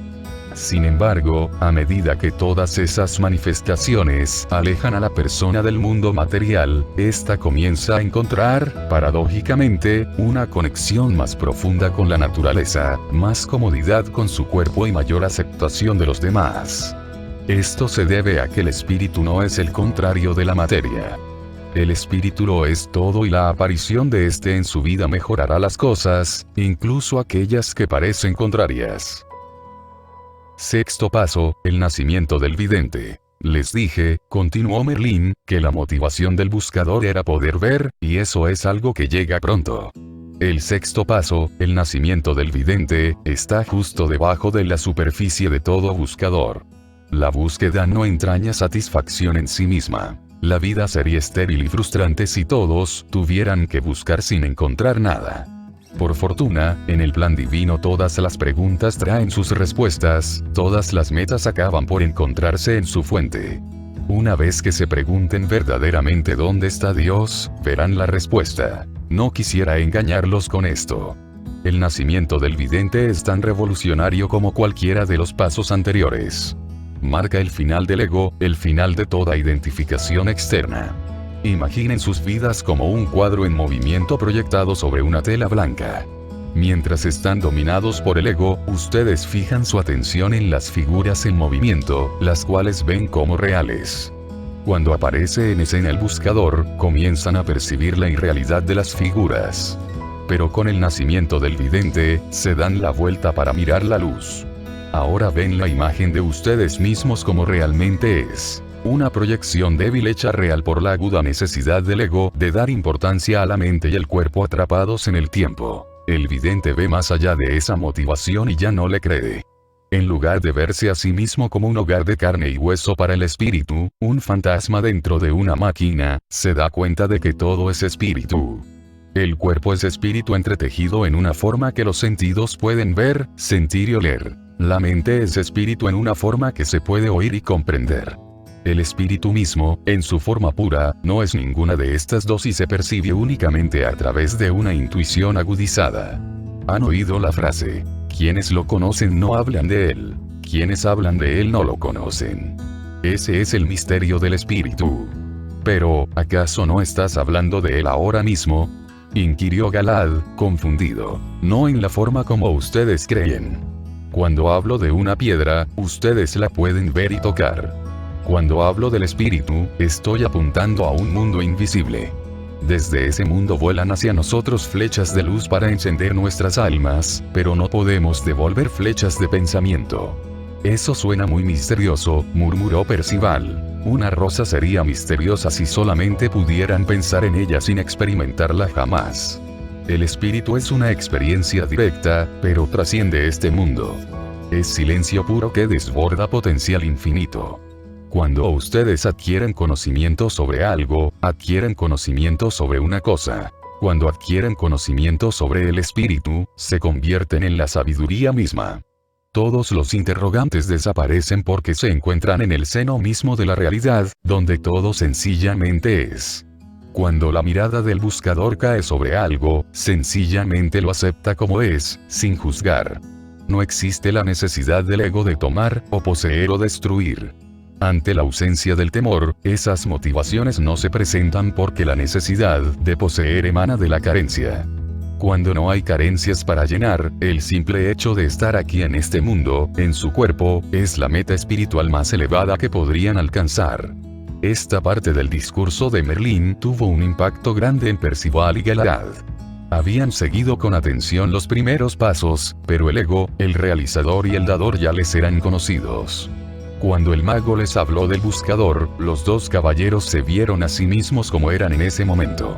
Sin embargo, a medida que todas esas manifestaciones alejan a la persona del mundo material, ésta comienza a encontrar, paradójicamente, una conexión más profunda con la naturaleza, más comodidad con su cuerpo y mayor aceptación de los demás. Esto se debe a que el espíritu no es el contrario de la materia. El espíritu lo es todo y la aparición de éste en su vida mejorará las cosas, incluso aquellas que parecen contrarias. Sexto paso, el nacimiento del vidente. Les dije, continuó Merlín, que la motivación del buscador era poder ver, y eso es algo que llega pronto. El sexto paso, el nacimiento del vidente, está justo debajo de la superficie de todo buscador. La búsqueda no entraña satisfacción en sí misma. La vida sería estéril y frustrante si todos tuvieran que buscar sin encontrar nada. Por fortuna, en el plan divino todas las preguntas traen sus respuestas, todas las metas acaban por encontrarse en su fuente. Una vez que se pregunten verdaderamente dónde está Dios, verán la respuesta. No quisiera engañarlos con esto. El nacimiento del vidente es tan revolucionario como cualquiera de los pasos anteriores. Marca el final del ego, el final de toda identificación externa. Imaginen sus vidas como un cuadro en movimiento proyectado sobre una tela blanca. Mientras están dominados por el ego, ustedes fijan su atención en las figuras en movimiento, las cuales ven como reales. Cuando aparece en escena el buscador, comienzan a percibir la irrealidad de las figuras. Pero con el nacimiento del vidente, se dan la vuelta para mirar la luz. Ahora ven la imagen de ustedes mismos como realmente es. Una proyección débil hecha real por la aguda necesidad del ego de dar importancia a la mente y el cuerpo atrapados en el tiempo. El vidente ve más allá de esa motivación y ya no le cree. En lugar de verse a sí mismo como un hogar de carne y hueso para el espíritu, un fantasma dentro de una máquina, se da cuenta de que todo es espíritu. El cuerpo es espíritu entretejido en una forma que los sentidos pueden ver, sentir y oler. La mente es espíritu en una forma que se puede oír y comprender. El espíritu mismo, en su forma pura, no es ninguna de estas dos y se percibe únicamente a través de una intuición agudizada. ¿Han oído la frase? Quienes lo conocen no hablan de él. Quienes hablan de él no lo conocen. Ese es el misterio del espíritu. Pero, ¿acaso no estás hablando de él ahora mismo? Inquirió Galad, confundido. No en la forma como ustedes creen. Cuando hablo de una piedra, ustedes la pueden ver y tocar. Cuando hablo del espíritu, estoy apuntando a un mundo invisible. Desde ese mundo vuelan hacia nosotros flechas de luz para encender nuestras almas, pero no podemos devolver flechas de pensamiento. Eso suena muy misterioso, murmuró Percival. Una rosa sería misteriosa si solamente pudieran pensar en ella sin experimentarla jamás. El espíritu es una experiencia directa, pero trasciende este mundo. Es silencio puro que desborda potencial infinito. Cuando ustedes adquieren conocimiento sobre algo, adquieren conocimiento sobre una cosa. Cuando adquieren conocimiento sobre el espíritu, se convierten en la sabiduría misma. Todos los interrogantes desaparecen porque se encuentran en el seno mismo de la realidad, donde todo sencillamente es. Cuando la mirada del buscador cae sobre algo, sencillamente lo acepta como es, sin juzgar. No existe la necesidad del ego de tomar, o poseer o destruir. Ante la ausencia del temor, esas motivaciones no se presentan porque la necesidad de poseer emana de la carencia. Cuando no hay carencias para llenar, el simple hecho de estar aquí en este mundo, en su cuerpo, es la meta espiritual más elevada que podrían alcanzar. Esta parte del discurso de Merlín tuvo un impacto grande en Percival y Galad. Habían seguido con atención los primeros pasos, pero el ego, el realizador y el dador ya les eran conocidos. Cuando el mago les habló del buscador, los dos caballeros se vieron a sí mismos como eran en ese momento.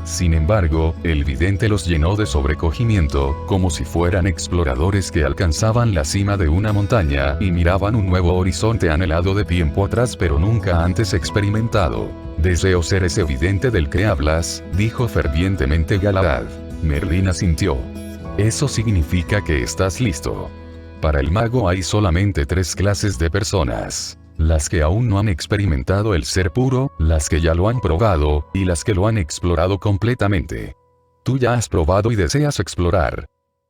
Sin embargo, el vidente los llenó de sobrecogimiento, como si fueran exploradores que alcanzaban la cima de una montaña y miraban un nuevo horizonte anhelado de tiempo atrás pero nunca antes experimentado. Deseo ser ese vidente del que hablas, dijo fervientemente Galad. Merlín asintió. Eso significa que estás listo. Para el mago hay solamente 3 clases de personas. Las que aún no han experimentado el ser puro, las que ya lo han probado, y las que lo han explorado completamente. Tú ya has probado y deseas explorar.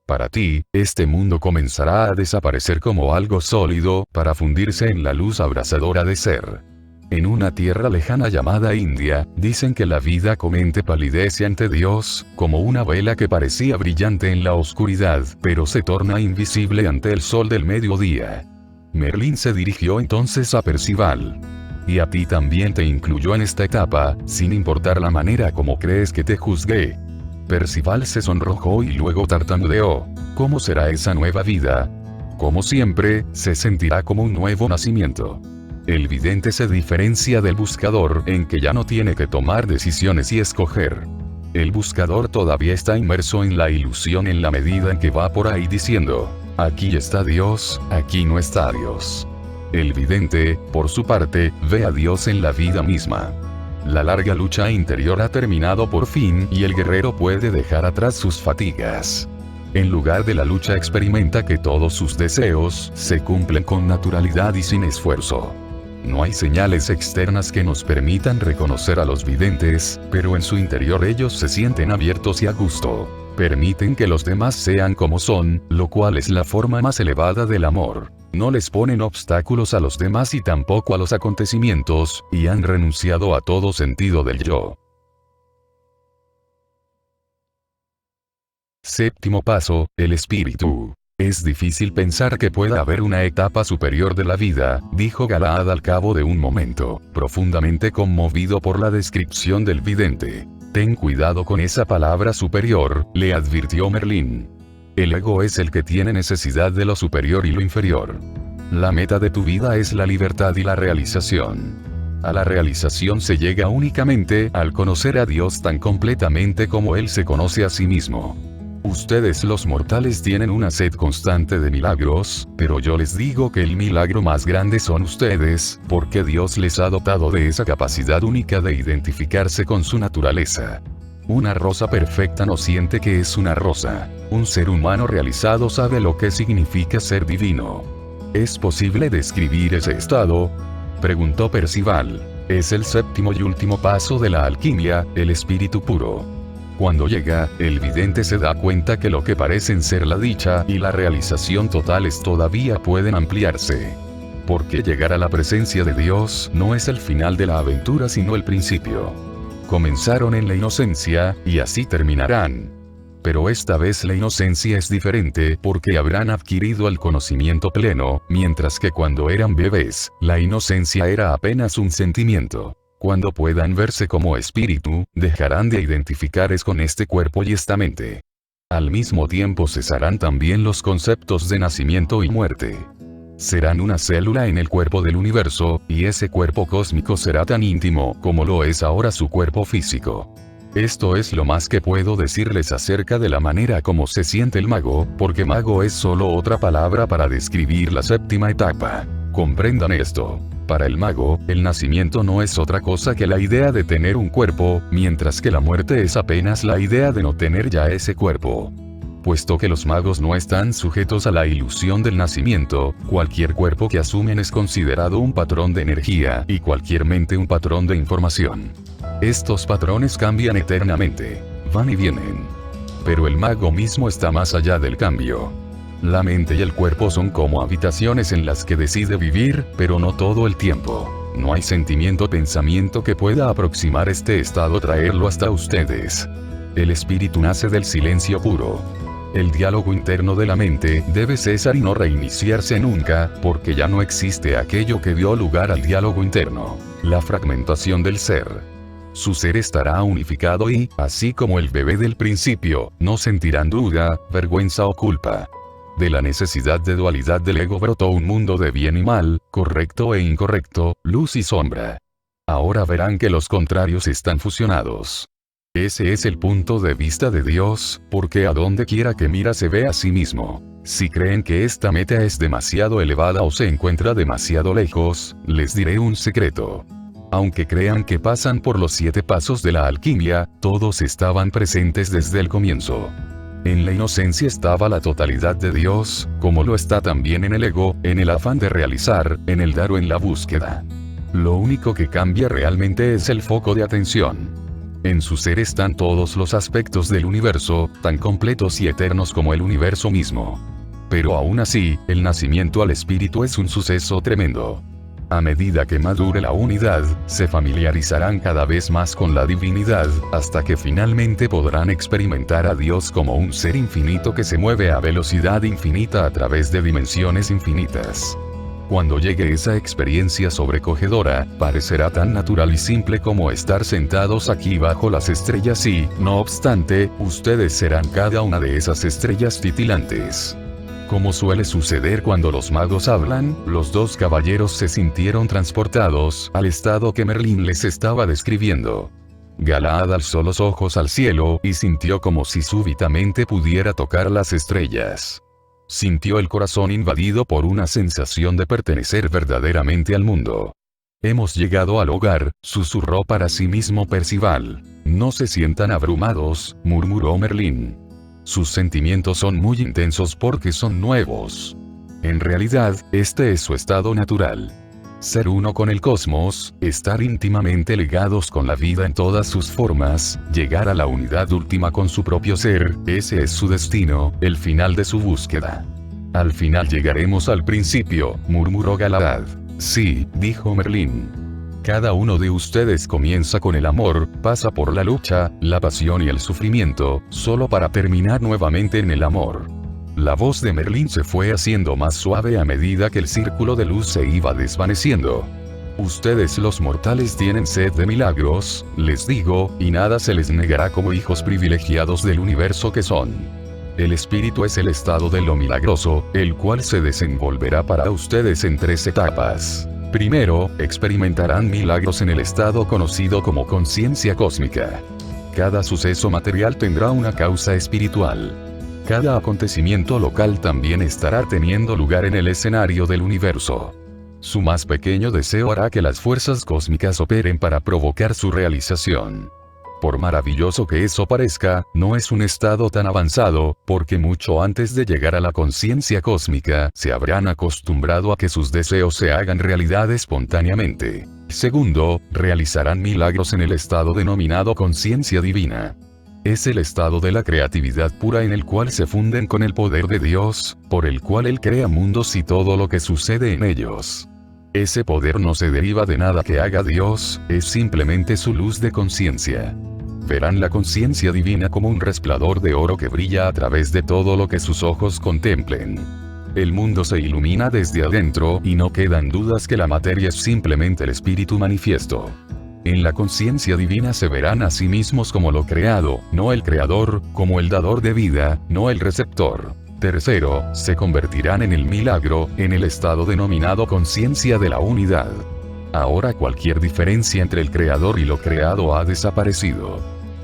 Para ti, este mundo comenzará a desaparecer como algo sólido, para fundirse en la luz abrasadora de ser. En una tierra lejana llamada India, dicen que la vida comente palidece ante Dios, como una vela que parecía brillante en la oscuridad, pero se torna invisible ante el sol del mediodía. Merlín se dirigió entonces a Percival. Y a ti también te incluyó en esta etapa, sin importar la manera como crees que te juzgué. Percival se sonrojó y luego tartamudeó. ¿Cómo será esa nueva vida? Como siempre, se sentirá como un nuevo nacimiento. El vidente se diferencia del buscador en que ya no tiene que tomar decisiones y escoger. El buscador todavía está inmerso en la ilusión en la medida en que va por ahí diciendo, aquí está Dios, aquí no está Dios. El vidente, por su parte, ve a Dios en la vida misma. La larga lucha interior ha terminado por fin y el guerrero puede dejar atrás sus fatigas. En lugar de la lucha experimenta que todos sus deseos se cumplen con naturalidad y sin esfuerzo. No hay señales externas que nos permitan reconocer a los videntes, pero en su interior ellos se sienten abiertos y a gusto. Permiten que los demás sean como son, lo cual es la forma más elevada del amor. No les ponen obstáculos a los demás y tampoco a los acontecimientos, y han renunciado a todo sentido del yo. Séptimo paso, el espíritu. Es difícil pensar que pueda haber una etapa superior de la vida, dijo Galaad al cabo de un momento, profundamente conmovido por la descripción del vidente. Ten cuidado con esa palabra superior, le advirtió Merlín. El ego es el que tiene necesidad de lo superior y lo inferior. La meta de tu vida es la libertad y la realización. A la realización se llega únicamente al conocer a Dios tan completamente como Él se conoce a sí mismo. Ustedes los mortales tienen una sed constante de milagros, pero yo les digo que el milagro más grande son ustedes, porque Dios les ha dotado de esa capacidad única de identificarse con su naturaleza. Una rosa perfecta no siente que es una rosa. Un ser humano realizado sabe lo que significa ser divino. ¿Es posible describir ese estado?, preguntó Percival. Es el séptimo y último paso de la alquimia, el espíritu puro. Cuando llega, el vidente se da cuenta que lo que parecen ser la dicha y la realización totales todavía pueden ampliarse. Porque llegar a la presencia de Dios no es el final de la aventura sino el principio. Comenzaron en la inocencia, y así terminarán. Pero esta vez la inocencia es diferente porque habrán adquirido el conocimiento pleno, mientras que cuando eran bebés, la inocencia era apenas un sentimiento. Cuando puedan verse como espíritu, dejarán de identificar con este cuerpo y esta mente. Al mismo tiempo cesarán también los conceptos de nacimiento y muerte. Serán una célula en el cuerpo del universo, y ese cuerpo cósmico será tan íntimo como lo es ahora su cuerpo físico. Esto es lo más que puedo decirles acerca de la manera como se siente el mago, porque mago es solo otra palabra para describir la séptima etapa. Comprendan esto. Para el mago, el nacimiento no es otra cosa que la idea de tener un cuerpo, mientras que la muerte es apenas la idea de no tener ya ese cuerpo. Puesto que los magos no están sujetos a la ilusión del nacimiento, cualquier cuerpo que asumen es considerado un patrón de energía, y cualquier mente un patrón de información. Estos patrones cambian eternamente, van y vienen. Pero el mago mismo está más allá del cambio. La mente y el cuerpo son como habitaciones en las que decide vivir, pero no todo el tiempo. No hay sentimiento o pensamiento que pueda aproximar este estado, traerlo hasta ustedes. El espíritu nace del silencio puro. El diálogo interno de la mente debe cesar y no reiniciarse nunca, porque ya no existe aquello que dio lugar al diálogo interno, la fragmentación del ser. Su ser estará unificado y, así como el bebé del principio, no sentirán duda, vergüenza o culpa. De la necesidad de dualidad del ego brotó un mundo de bien y mal, correcto e incorrecto, luz y sombra. Ahora verán que los contrarios están fusionados. Ese es el punto de vista de Dios, porque a donde quiera que mira se ve a sí mismo. Si creen que esta meta es demasiado elevada o se encuentra demasiado lejos, les diré un secreto. Aunque crean que pasan por los 7 pasos de la alquimia, todos estaban presentes desde el comienzo. En la inocencia estaba la totalidad de Dios, como lo está también en el ego, en el afán de realizar, en el dar o en la búsqueda. Lo único que cambia realmente es el foco de atención. En su ser están todos los aspectos del universo, tan completos y eternos como el universo mismo. Pero aún así, el nacimiento al espíritu es un suceso tremendo. A medida que madure la unidad, se familiarizarán cada vez más con la divinidad, hasta que finalmente podrán experimentar a Dios como un ser infinito que se mueve a velocidad infinita a través de dimensiones infinitas. Cuando llegue esa experiencia sobrecogedora, parecerá tan natural y simple como estar sentados aquí bajo las estrellas y, no obstante, ustedes serán cada una de esas estrellas titilantes. Como suele suceder cuando los magos hablan, los 2 caballeros se sintieron transportados al estado que Merlín les estaba describiendo. Galaad alzó los ojos al cielo y sintió como si súbitamente pudiera tocar las estrellas. Sintió el corazón invadido por una sensación de pertenecer verdaderamente al mundo. Hemos llegado al hogar, susurró para sí mismo Percival. No se sientan abrumados, murmuró Merlín. Sus sentimientos son muy intensos porque son nuevos. En realidad, este es su estado natural. Ser uno con el cosmos, estar íntimamente ligados con la vida en todas sus formas, llegar a la unidad última con su propio ser, ese es su destino, el final de su búsqueda. Al final llegaremos al principio, murmuró Galahad. Sí, dijo Merlín. Cada uno de ustedes comienza con el amor, pasa por la lucha, la pasión y el sufrimiento, solo para terminar nuevamente en el amor. La voz de Merlín se fue haciendo más suave a medida que el círculo de luz se iba desvaneciendo. Ustedes los mortales tienen sed de milagros, les digo, y nada se les negará como hijos privilegiados del universo que son. El espíritu es el estado de lo milagroso, el cual se desenvolverá para ustedes en 3 etapas. Primero, experimentarán milagros en el estado conocido como conciencia cósmica. Cada suceso material tendrá una causa espiritual. Cada acontecimiento local también estará teniendo lugar en el escenario del universo. Su más pequeño deseo hará que las fuerzas cósmicas operen para provocar su realización. Por maravilloso que eso parezca, no es un estado tan avanzado, porque mucho antes de llegar a la conciencia cósmica, se habrán acostumbrado a que sus deseos se hagan realidad espontáneamente. Segundo, realizarán milagros en el estado denominado conciencia divina. Es el estado de la creatividad pura en el cual se funden con el poder de Dios, por el cual Él crea mundos y todo lo que sucede en ellos. Ese poder no se deriva de nada que haga Dios, es simplemente su luz de conciencia. Verán la conciencia divina como un resplandor de oro que brilla a través de todo lo que sus ojos contemplen. El mundo se ilumina desde adentro y no quedan dudas que la materia es simplemente el espíritu manifiesto. En la conciencia divina se verán a sí mismos como lo creado, no el creador, como el dador de vida, no el receptor. Tercero, se convertirán en el milagro, en el estado denominado conciencia de la unidad. Ahora cualquier diferencia entre el creador y lo creado ha desaparecido.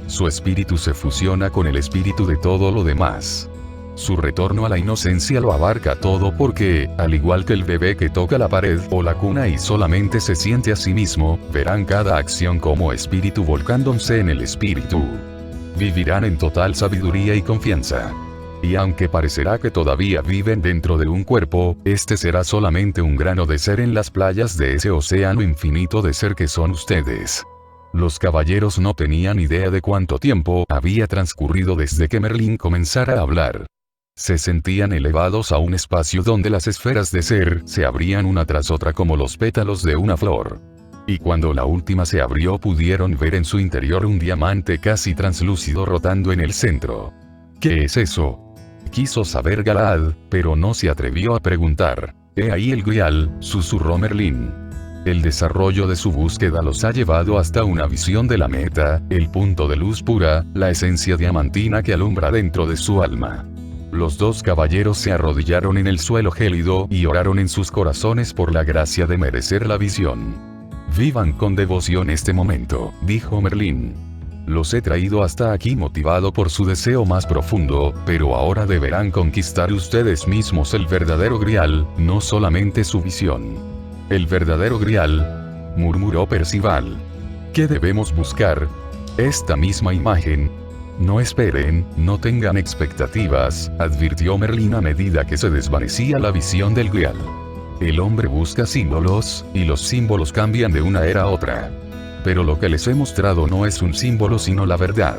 Su espíritu se fusiona con el espíritu de todo lo demás. Su retorno a la inocencia lo abarca todo porque, al igual que el bebé que toca la pared o la cuna y solamente se siente a sí mismo, verán cada acción como espíritu volcándose en el espíritu. Vivirán en total sabiduría y confianza. Y aunque parecerá que todavía viven dentro de un cuerpo, este será solamente un grano de ser en las playas de ese océano infinito de ser que son ustedes. Los caballeros no tenían idea de cuánto tiempo había transcurrido desde que Merlín comenzara a hablar. Se sentían elevados a un espacio donde las esferas de ser se abrían una tras otra como los pétalos de una flor. Y cuando la última se abrió pudieron ver en su interior un diamante casi translúcido rotando en el centro. ¿Qué es eso? Quiso saber Galahad, pero no se atrevió a preguntar. He ahí el grial, susurró Merlín. El desarrollo de su búsqueda los ha llevado hasta una visión de la meta, el punto de luz pura, la esencia diamantina que alumbra dentro de su alma. Los 2 caballeros se arrodillaron en el suelo gélido y oraron en sus corazones por la gracia de merecer la visión. Vivan con devoción este momento, dijo Merlín. Los he traído hasta aquí motivado por su deseo más profundo, pero ahora deberán conquistar ustedes mismos el verdadero grial, no solamente su visión. El verdadero grial, murmuró Percival. ¿Qué debemos buscar? Esta misma imagen. No esperen, no tengan expectativas, advirtió Merlín a medida que se desvanecía la visión del grial. El hombre busca símbolos, y los símbolos cambian de una era a otra. Pero lo que les he mostrado no es un símbolo sino la verdad.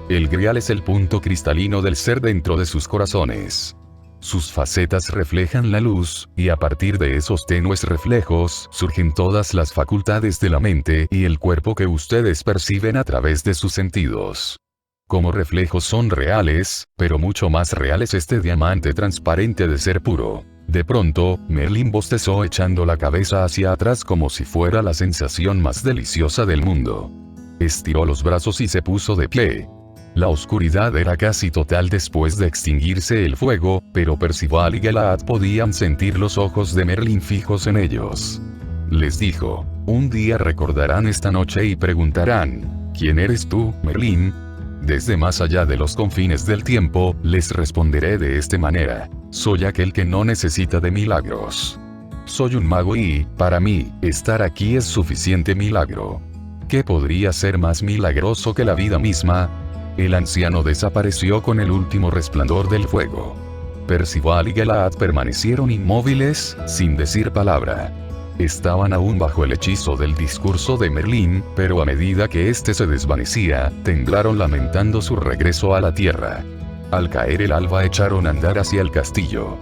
El grial es el punto cristalino del ser dentro de sus corazones. Sus facetas reflejan la luz, y a partir de esos tenues reflejos surgen todas las facultades de la mente y el cuerpo que ustedes perciben a través de sus sentidos. Como reflejos son reales, pero mucho más real es este diamante transparente de ser puro. De pronto, Merlín bostezó echando la cabeza hacia atrás como si fuera la sensación más deliciosa del mundo. Estiró los brazos y se puso de pie. La oscuridad era casi total después de extinguirse el fuego, pero Percival y Galahad podían sentir los ojos de Merlín fijos en ellos. Les dijo, un día recordarán esta noche y preguntarán, ¿quién eres tú, Merlín? Desde más allá de los confines del tiempo, les responderé de esta manera. Soy aquel que no necesita de milagros. Soy un mago y, para mí, estar aquí es suficiente milagro. ¿Qué podría ser más milagroso que la vida misma? El anciano desapareció con el último resplandor del fuego. Percival y Galahad permanecieron inmóviles, sin decir palabra. Estaban aún bajo el hechizo del discurso de Merlín, pero a medida que éste se desvanecía, temblaron lamentando su regreso a la tierra. Al caer el alba echaron a andar hacia el castillo.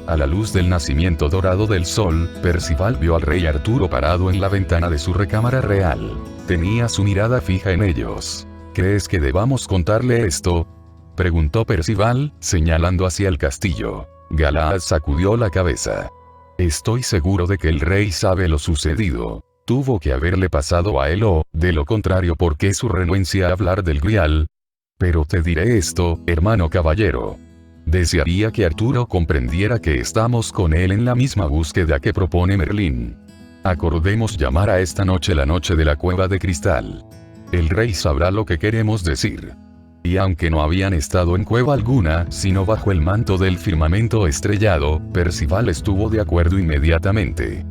A la luz del nacimiento dorado del sol, Percival vio al rey Arturo parado en la ventana de su recámara real. Tenía su mirada fija en ellos. ¿Crees que debamos contarle esto?, preguntó Percival, señalando hacia el castillo. Galaad sacudió la cabeza. Estoy seguro de que el rey sabe lo sucedido. Tuvo que haberle pasado a él o, de lo contrario, ¿por qué su renuencia a hablar del Grial? Pero te diré esto, hermano caballero. Desearía que Arturo comprendiera que estamos con él en la misma búsqueda que propone Merlín. Acordemos llamar a esta noche la noche de la cueva de cristal. El rey sabrá lo que queremos decir. Y aunque no habían estado en cueva alguna, sino bajo el manto del firmamento estrellado, Percival estuvo de acuerdo inmediatamente.